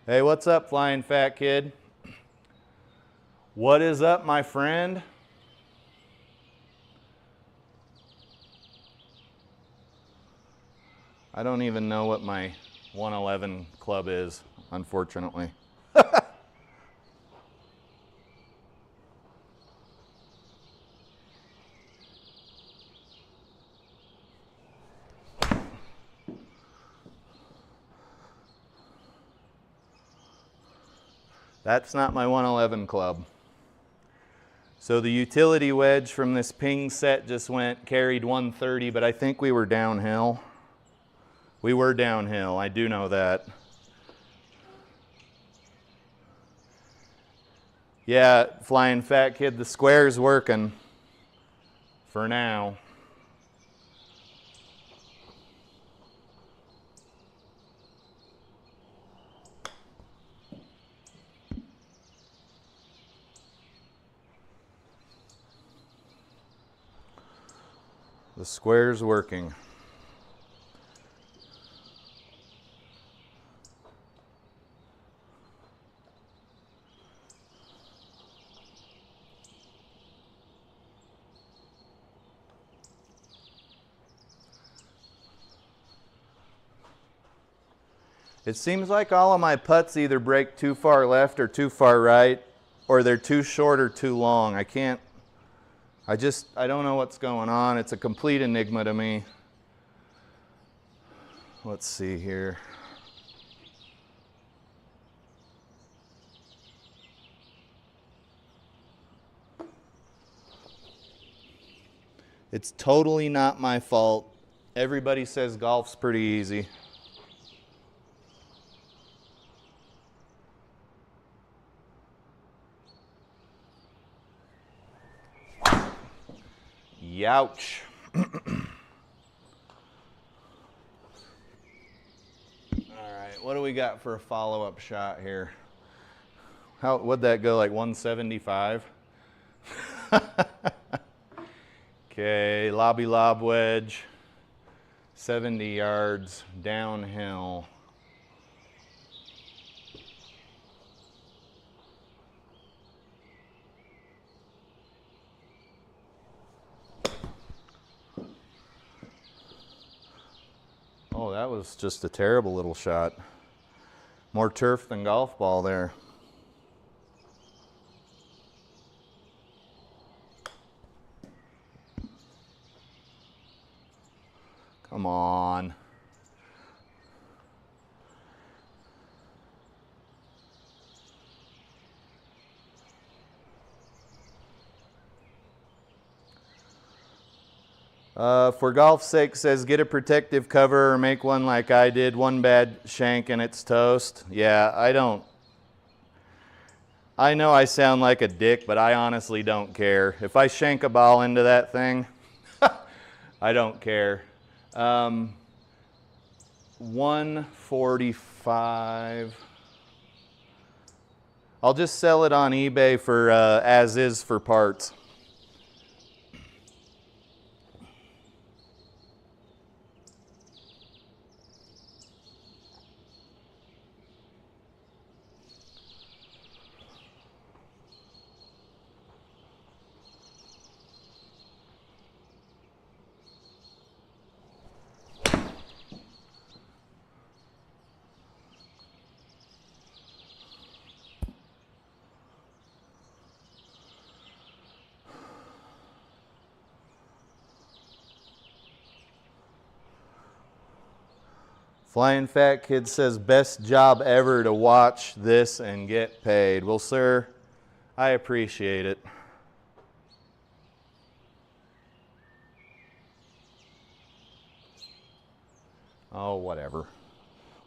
Hey, what's up, Flying Fat Kid? What is up, my friend? I don't even know what my 111 club is, unfortunately. That's not my 111 club. So the utility wedge from this ping set just carried 130, but I think we were downhill. We were downhill, I do know that. Yeah, Flying Fat Kid, the square's working for now. The square's working. It seems like all of my putts either break too far left or too far right, or they're too short or too long. I don't know what's going on. It's a complete enigma to me. Let's see here. It's totally not my fault. Everybody says golf's pretty easy. Youch. All right, what do we got for a follow-up shot here? What'd that go, like 175? Okay, lobby lob wedge, 70 yards downhill. Oh, that was just a terrible little shot. More turf than golf ball there. Come on. For golf's sake, says get a protective cover or make one like I did. One bad shank and it's toast. Yeah, I know I sound like a dick, but I honestly don't care. If I shank a ball into that thing, I don't care. 145. I'll just sell it on eBay for as is for parts. Flying Fat Kid says, best job ever to watch this and get paid. Well, sir, I appreciate it. Oh, whatever.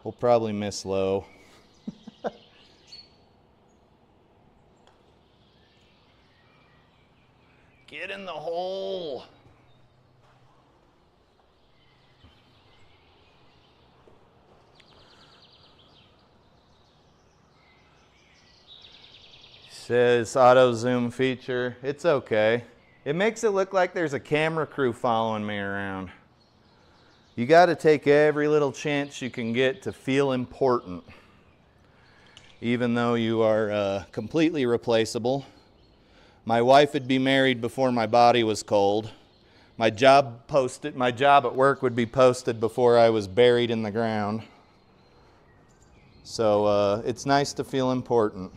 We'll probably miss low. Get in the hole. Says auto zoom feature. It's okay. It makes it look like there's a camera crew following me around. You got to take every little chance you can get to feel important, even though you are completely replaceable. My wife would be married before my body was cold. My job at work would be posted before I was buried in the ground. So it's nice to feel important.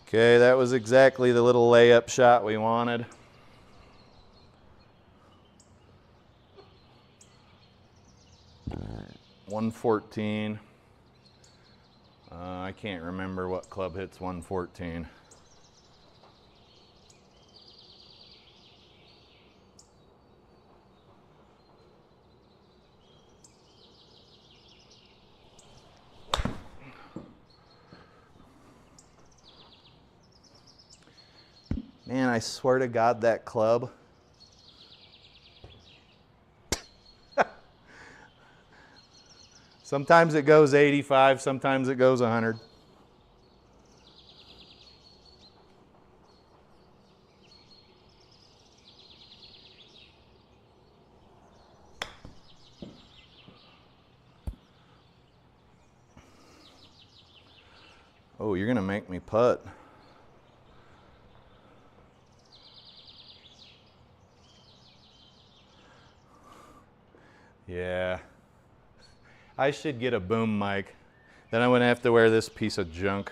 Okay, that was exactly the little layup shot we wanted. 114. I can't remember what club hits 114. Man, I swear to God, that club. Sometimes it goes 85, sometimes it goes 100. Oh, you're gonna make me putt. Yeah. I should get a boom mic. Then I wouldn't have to wear this piece of junk.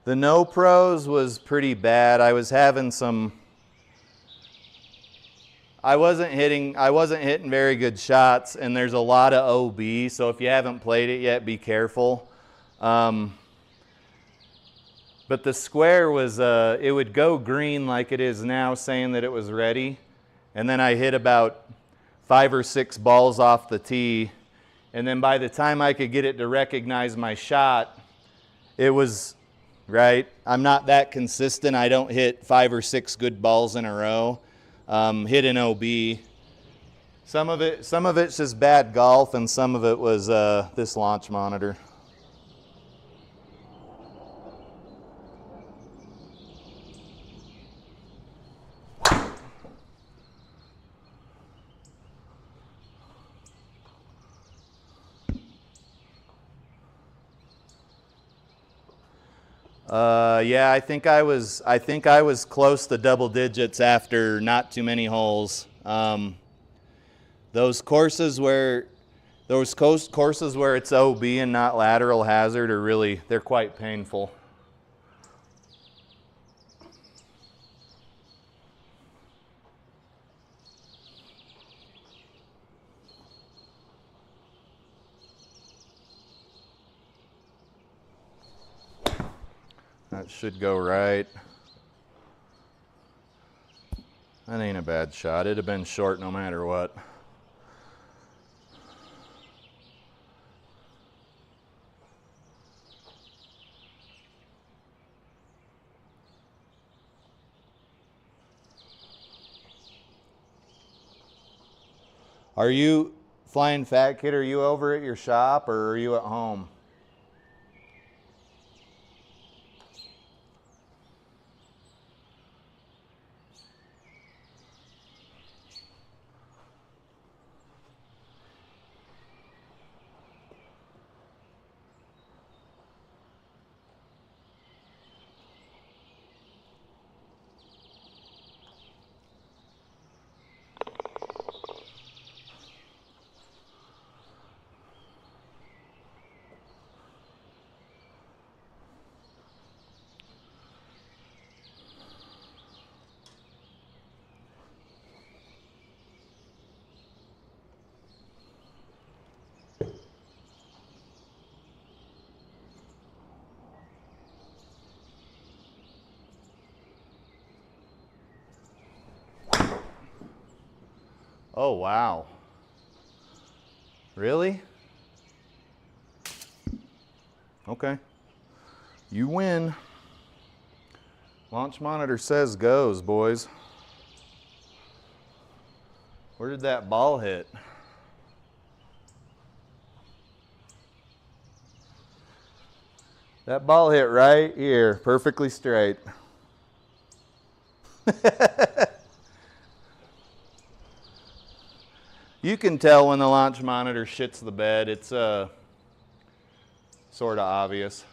The no pros was pretty bad. I was having some, I wasn't hitting very good shots, and there's a lot of OB, so if you haven't played it yet, be careful. But the square was, it would go green like it is now, saying that it was ready, and then I hit about 5 or 6 balls off the tee, and then by the time I could get it to recognize my shot, it was right. I'm not that consistent. I don't hit 5 or 6 good balls in a row. Hit an OB. Some of it's just bad golf, and some of it was this launch monitor. Yeah, I think I was close to double digits after not too many holes. Those courses where it's OB and not lateral hazard are they're quite painful. That should go right. That ain't a bad shot. It'd have been short no matter what. Are you, Flying Fat Kid, are you over at your shop or are you at home? Oh, wow. Really? Okay. You win. Launch monitor says goes, boys. Where did that ball hit? That ball hit right here, perfectly straight. You can tell when the launch monitor shits the bed. It's sort of obvious.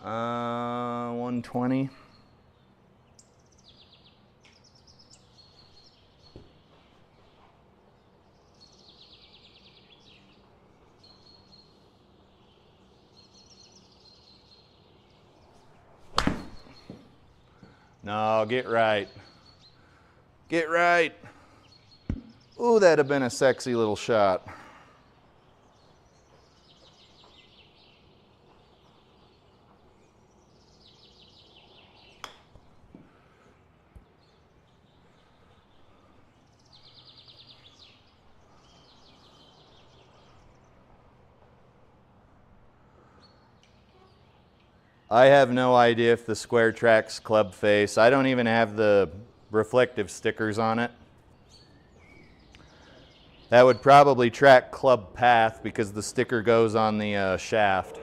120. No, get right. Get right. Ooh, that'd have been a sexy little shot. I have no idea if the square tracks club face. I don't even have the reflective stickers on it. That would probably track club path because the sticker goes on the shaft.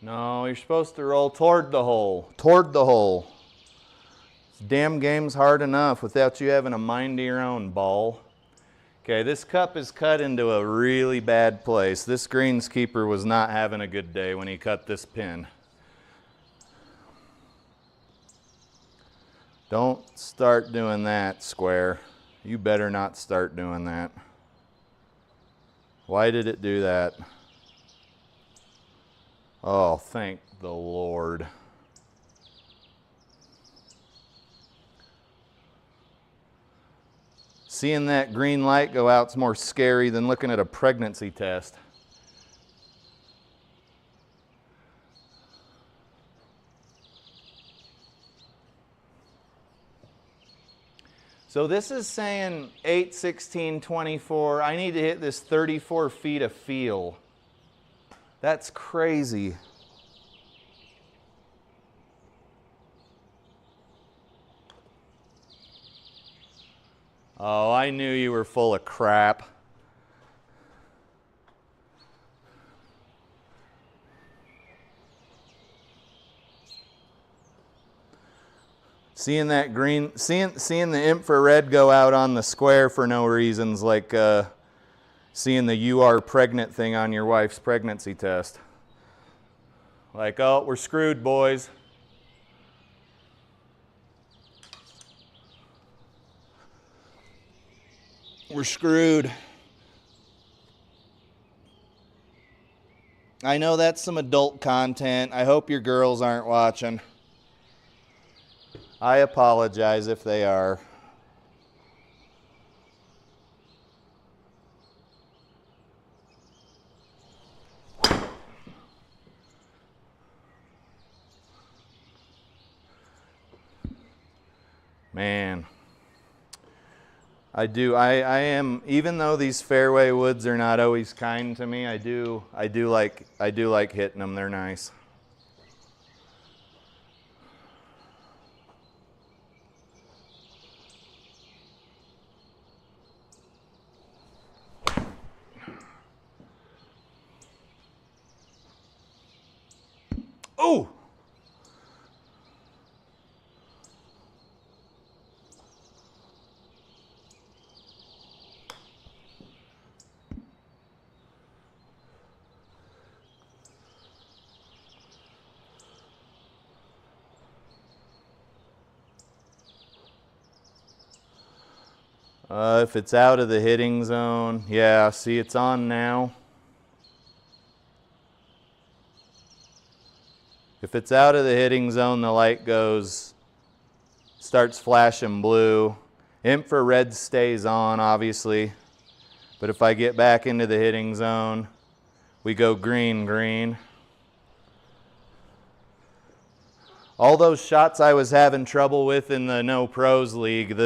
No, you're supposed to roll toward the hole. Toward the hole. This damn game's hard enough without you having a mind of your own, ball. Okay, this cup is cut into a really bad place. This greenskeeper was not having a good day when he cut this pin. Don't start doing that, square. You better not start doing that. Why did it do that? Oh, thank the Lord. Seeing that green light go out is more scary than looking at a pregnancy test. So this is saying 8/16/24. I need to hit this 34 feet of feel. That's crazy. Oh, I knew you were full of crap. Seeing that green, seeing the infrared go out on the square for no reasons, like seeing the "you are pregnant" thing on your wife's pregnancy test. Like, oh, we're screwed, boys. We're screwed. I know that's some adult content. I hope your girls aren't watching. I apologize if they are. Man, I am, even though these fairway woods are not always kind to me, I do like hitting them. They're nice. Oh! If it's out of the hitting zone, yeah, see, it's on now. If it's out of the hitting zone, the light starts flashing blue. Infrared stays on, obviously. But if I get back into the hitting zone, we go green, green. All those shots I was having trouble with in the No Pros League,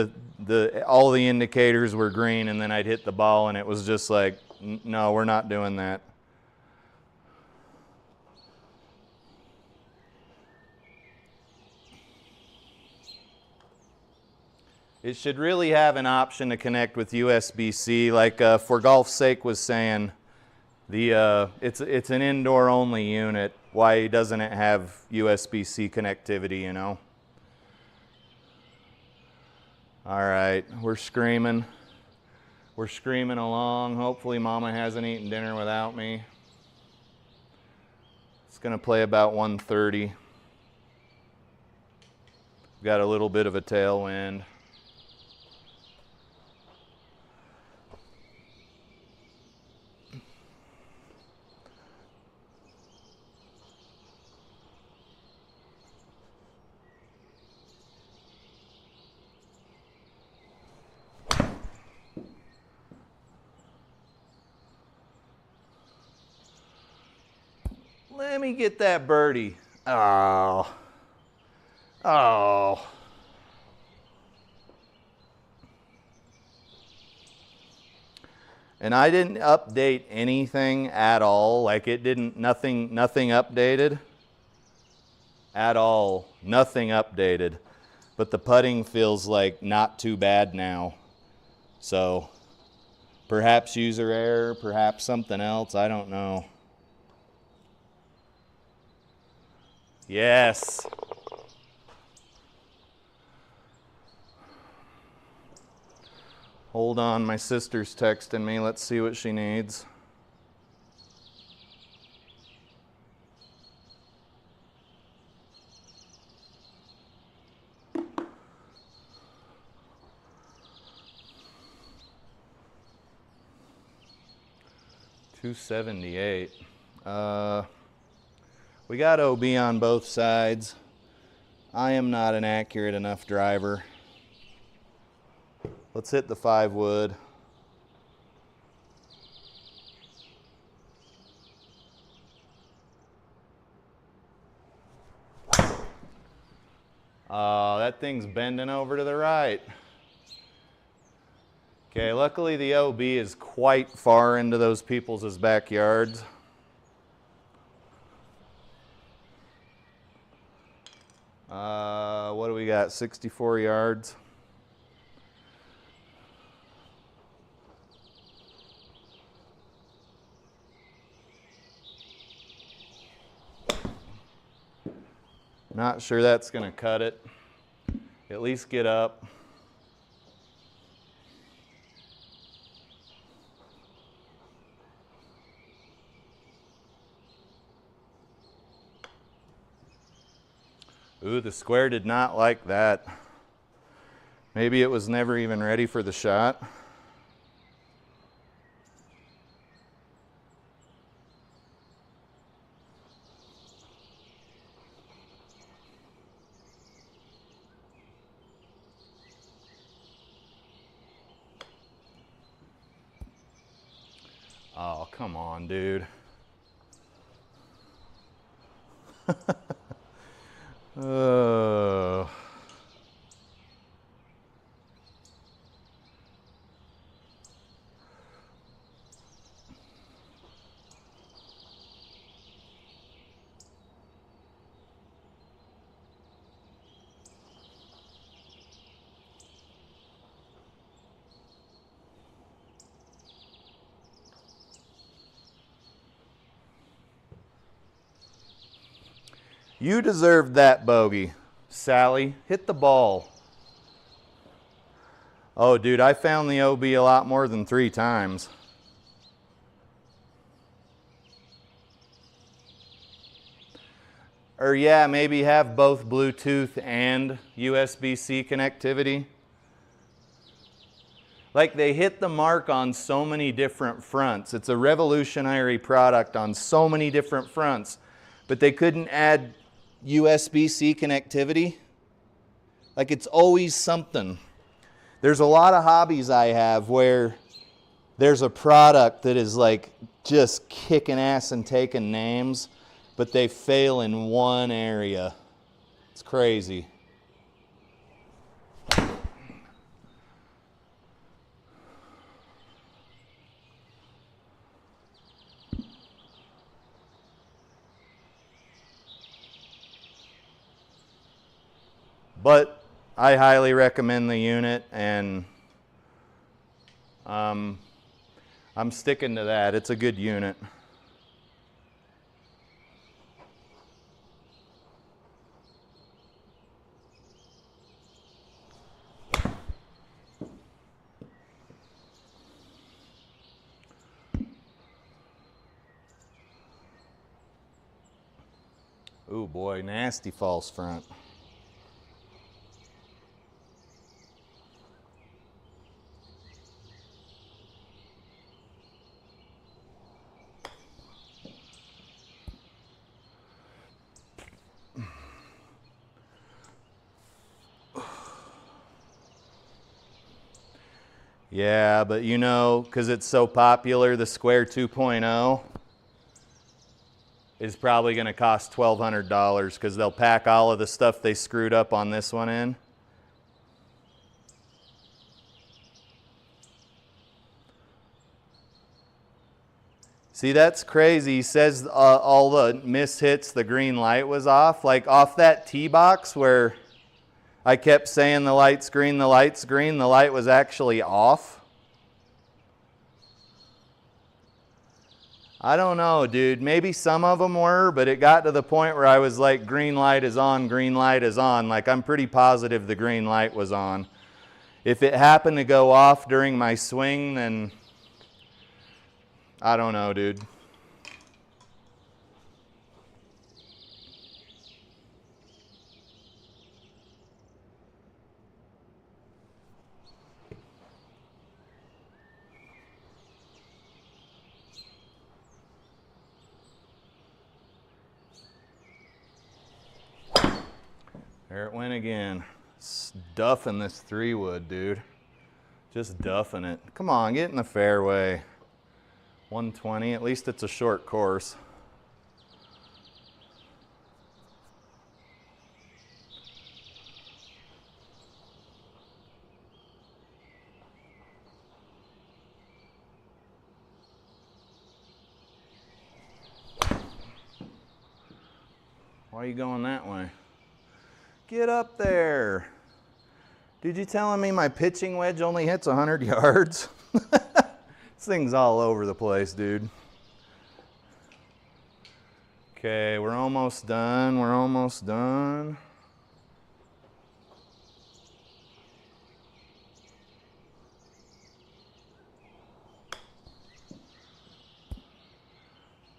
all the indicators were green, and then I'd hit the ball, and it was just like, no, we're not doing that. It should really have an option to connect with USB-C, like for golf's sake was saying, it's an indoor only unit. Why doesn't it have USB-C connectivity, you know? All right, we're screaming. We're screaming along. Hopefully Mama hasn't eaten dinner without me. It's gonna play about 1:30. Got a little bit of a tailwind. Let me get that birdie. Oh. Oh. And I didn't update anything at all. Like it didn't, nothing updated at all. Nothing updated. But the putting feels like not too bad now. So perhaps user error, perhaps something else. I don't know. Yes. Hold on, my sister's texting me. Let's see what she needs. $278. We got OB on both sides. I am not an accurate enough driver. Let's hit the 5 wood. That thing's bending over to the right. Okay, luckily the OB is quite far into those people's backyards. What do we got? 64 yards. Not sure that's going to cut it. At least get up. Ooh, the square did not like that. Maybe it was never even ready for the shot. Oh, come on, dude. Oh. You deserved that bogey, Sally. Hit the ball. Oh, dude, I found the OB a lot more than 3 times. Or yeah, maybe have both Bluetooth and USB-C connectivity. Like they hit the mark on so many different fronts. It's a revolutionary product on so many different fronts, but they couldn't add USB-C connectivity. Like it's always something. There's a lot of hobbies I have where there's a product that is like just kicking ass and taking names, but they fail in one area. It's crazy. But I highly recommend the unit, and I'm sticking to that. It's a good unit. Oh boy, nasty false front. Yeah, but you know, because it's so popular, the Square 2.0 is probably going to cost $1,200 because they'll pack all of the stuff they screwed up on this one in. See, that's crazy. He says all the mishits, the green light was off. Like off that tee box where I kept saying the light's green, the light's green, the light was actually off. I don't know, dude. Maybe some of them were, but it got to the point where I was like, green light is on, green light is on. Like, I'm pretty positive the green light was on. If it happened to go off during my swing, then I don't know, dude. There it went again. Duffing this 3-wood, dude. Just duffing it. Come on, get in the fairway. 120, at least it's a short course. Why are you going that way? Get up there. Dude, you telling me my pitching wedge only hits 100 yards? This thing's all over the place, dude. Okay, we're almost done. We're almost done.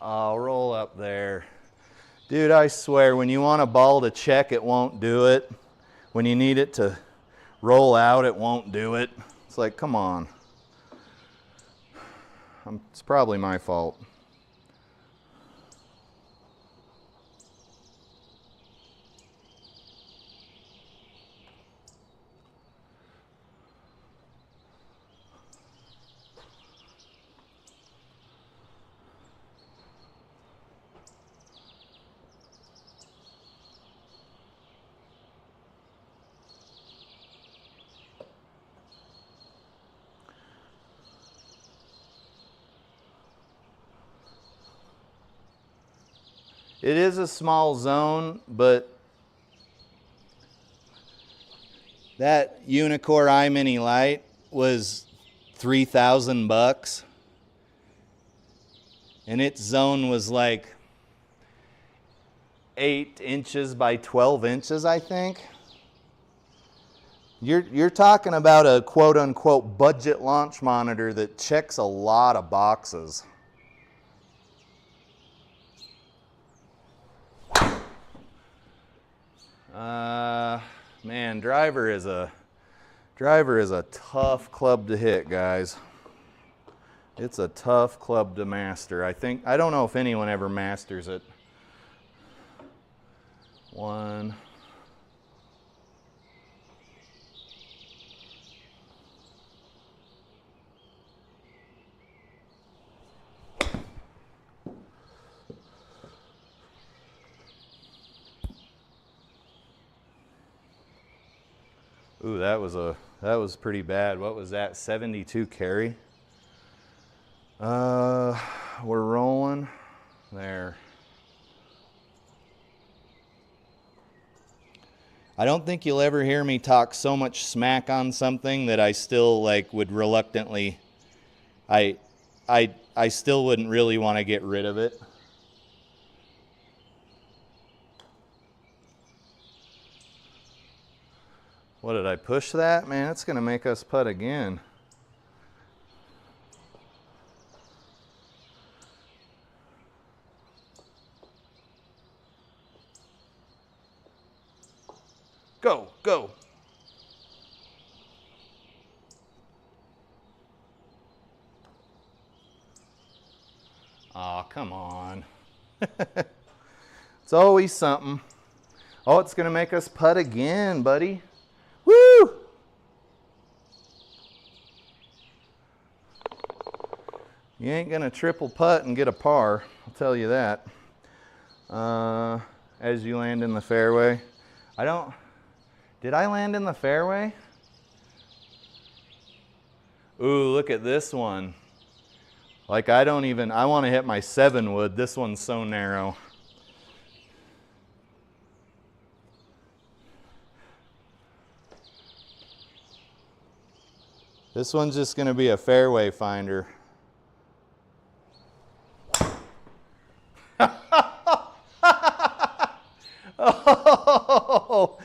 I'll roll up there. Dude, I swear, when you want a ball to check, it won't do it. When you need it to roll out, it won't do it. It's like, come on. It's probably my fault. It is a small zone, but that Unicore iMini light was $3,000, and its zone was like 8 inches by 12 inches, I think. You're talking about a quote-unquote budget launch monitor that checks a lot of boxes. Man, driver is a tough club to hit, guys. It's a tough club to master. I don't know if anyone ever masters it. 1. Ooh, that was pretty bad. What was that? 72 carry. We're rolling there. I don't think you'll ever hear me talk so much smack on something that I still like would reluctantly, I still wouldn't really want to get rid of it. What did I push that? Man, it's going to make us putt again. Go, go. Aw, come on. It's always something. Oh, it's going to make us putt again, buddy. Woo! You ain't going to triple putt and get a par, I'll tell you that. As you land in the fairway. Did I land in the fairway? Ooh, look at this one. Like I want to hit my 7 wood. This one's so narrow. This one's just going to be a fairway finder. Oh,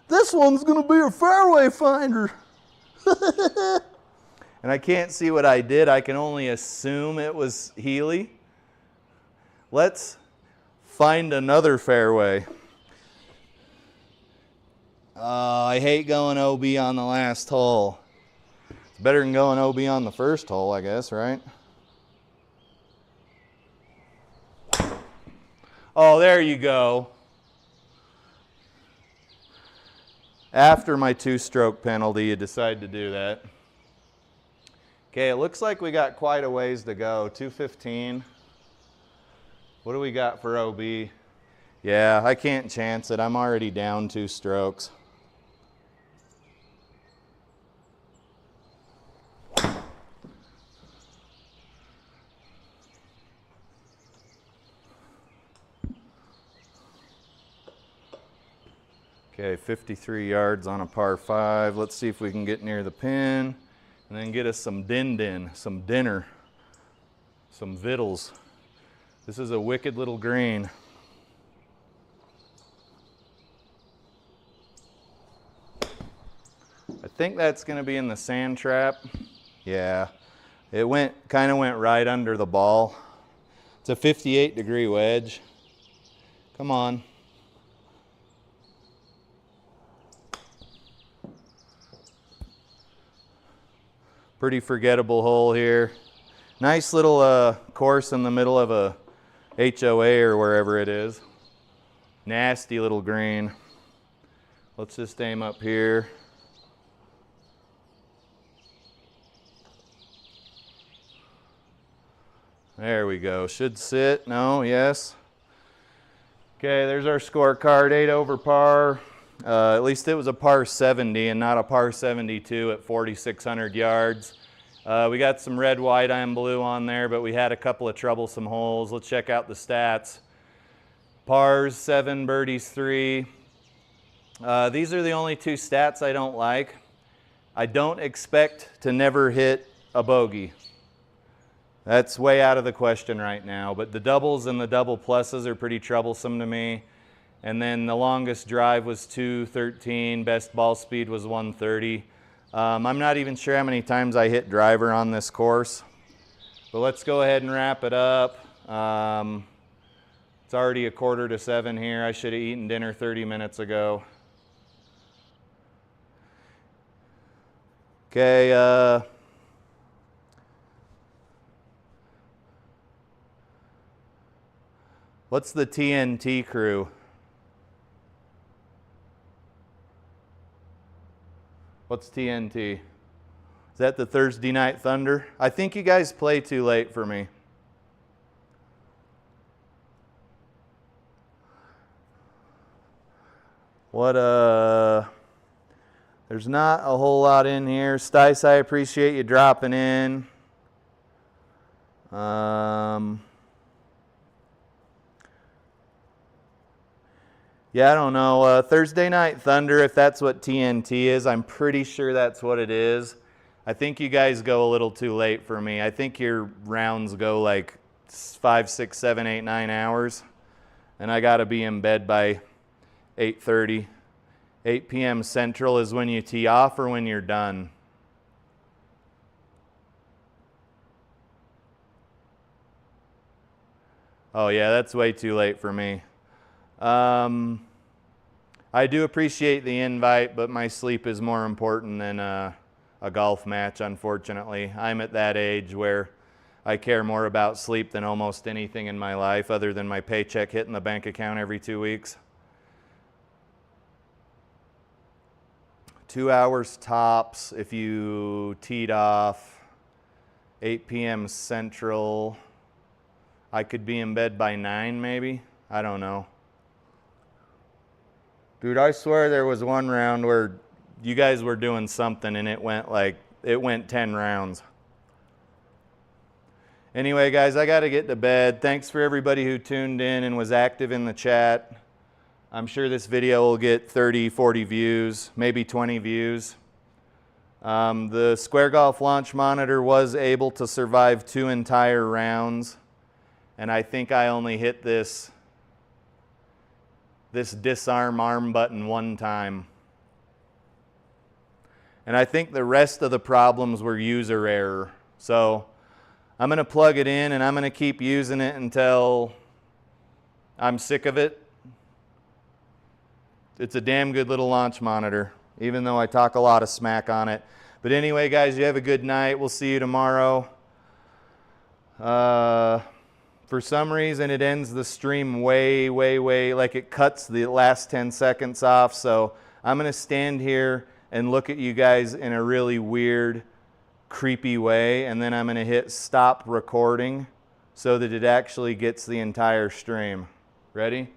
this one's going to be a fairway finder. And I can't see what I did. I can only assume it was Healy. Let's find another fairway. I hate going OB on the last hole. It's better than going OB on the first hole, I guess, right? Oh, there you go. After my 2-stroke penalty, you decide to do that. Okay, it looks like we got quite a ways to go. 215. What do we got for OB? Yeah, I can't chance it. I'm already down 2 strokes. Okay, 53 yards on a par 5. Let's see if we can get near the pin and then get us some din-din, some dinner, some vittles. This is a wicked little green. I think that's going to be in the sand trap. Yeah, it kind of went right under the ball. It's a 58-degree wedge. Come on. Pretty forgettable hole here. Nice little course in the middle of a HOA or wherever it is. Nasty little green. Let's just aim up here. There we go. Should sit. No, yes. Okay, there's our scorecard. 8 over par. At least it was a par 70 and not a par 72 at 4,600 yards. We got some red, white, and blue on there, but we had a couple of troublesome holes. Let's check out the stats. Pars 7, birdies 3. These are the only 2 stats I don't like. I don't expect to never hit a bogey. That's way out of the question right now, but the doubles and the double pluses are pretty troublesome to me. And then the longest drive was 213, best ball speed was 130. I'm not even sure how many times I hit driver on this course, but let's go ahead and wrap it up. It's already 6:45 here. I should have eaten dinner 30 minutes ago. Okay, what's the TNT crew? What's TNT? Is that the Thursday Night Thunder? I think you guys play too late for me. There's not a whole lot in here. Stice, I appreciate you dropping in. Yeah, I don't know. Thursday Night Thunder, if that's what TNT is, I'm pretty sure that's what it is. I think you guys go a little too late for me. I think your rounds go like 5, 6, 7, 8, 9 hours. And I got to be in bed by 8:30. 8 p.m. Central is when you tee off or when you're done. Oh yeah, that's way too late for me. I do appreciate the invite, but my sleep is more important than a golf match, unfortunately. I'm at that age where I care more about sleep than almost anything in my life other than my paycheck hitting the bank account every 2 weeks. 2 hours tops if you teed off 8 p.m. Central. I could be in bed by 9 maybe. I don't know. Dude, I swear there was one round where you guys were doing something and it went 10 rounds. Anyway, guys, I got to get to bed. Thanks for everybody who tuned in and was active in the chat. I'm sure this video will get 30, 40 views, maybe 20 views. The Square Golf launch monitor was able to survive 2 entire rounds. And I think I only hit this disarm arm button 1 time. And I think the rest of the problems were user error. So I'm going to plug it in and I'm going to keep using it until I'm sick of it. It's a damn good little launch monitor, even though I talk a lot of smack on it. But anyway, guys, you have a good night. We'll see you tomorrow. For some reason, it ends the stream way, like it cuts the last 10 seconds off. So I'm going to stand here and look at you guys in a really weird, creepy way. And then I'm going to hit stop recording so that it actually gets the entire stream. Ready?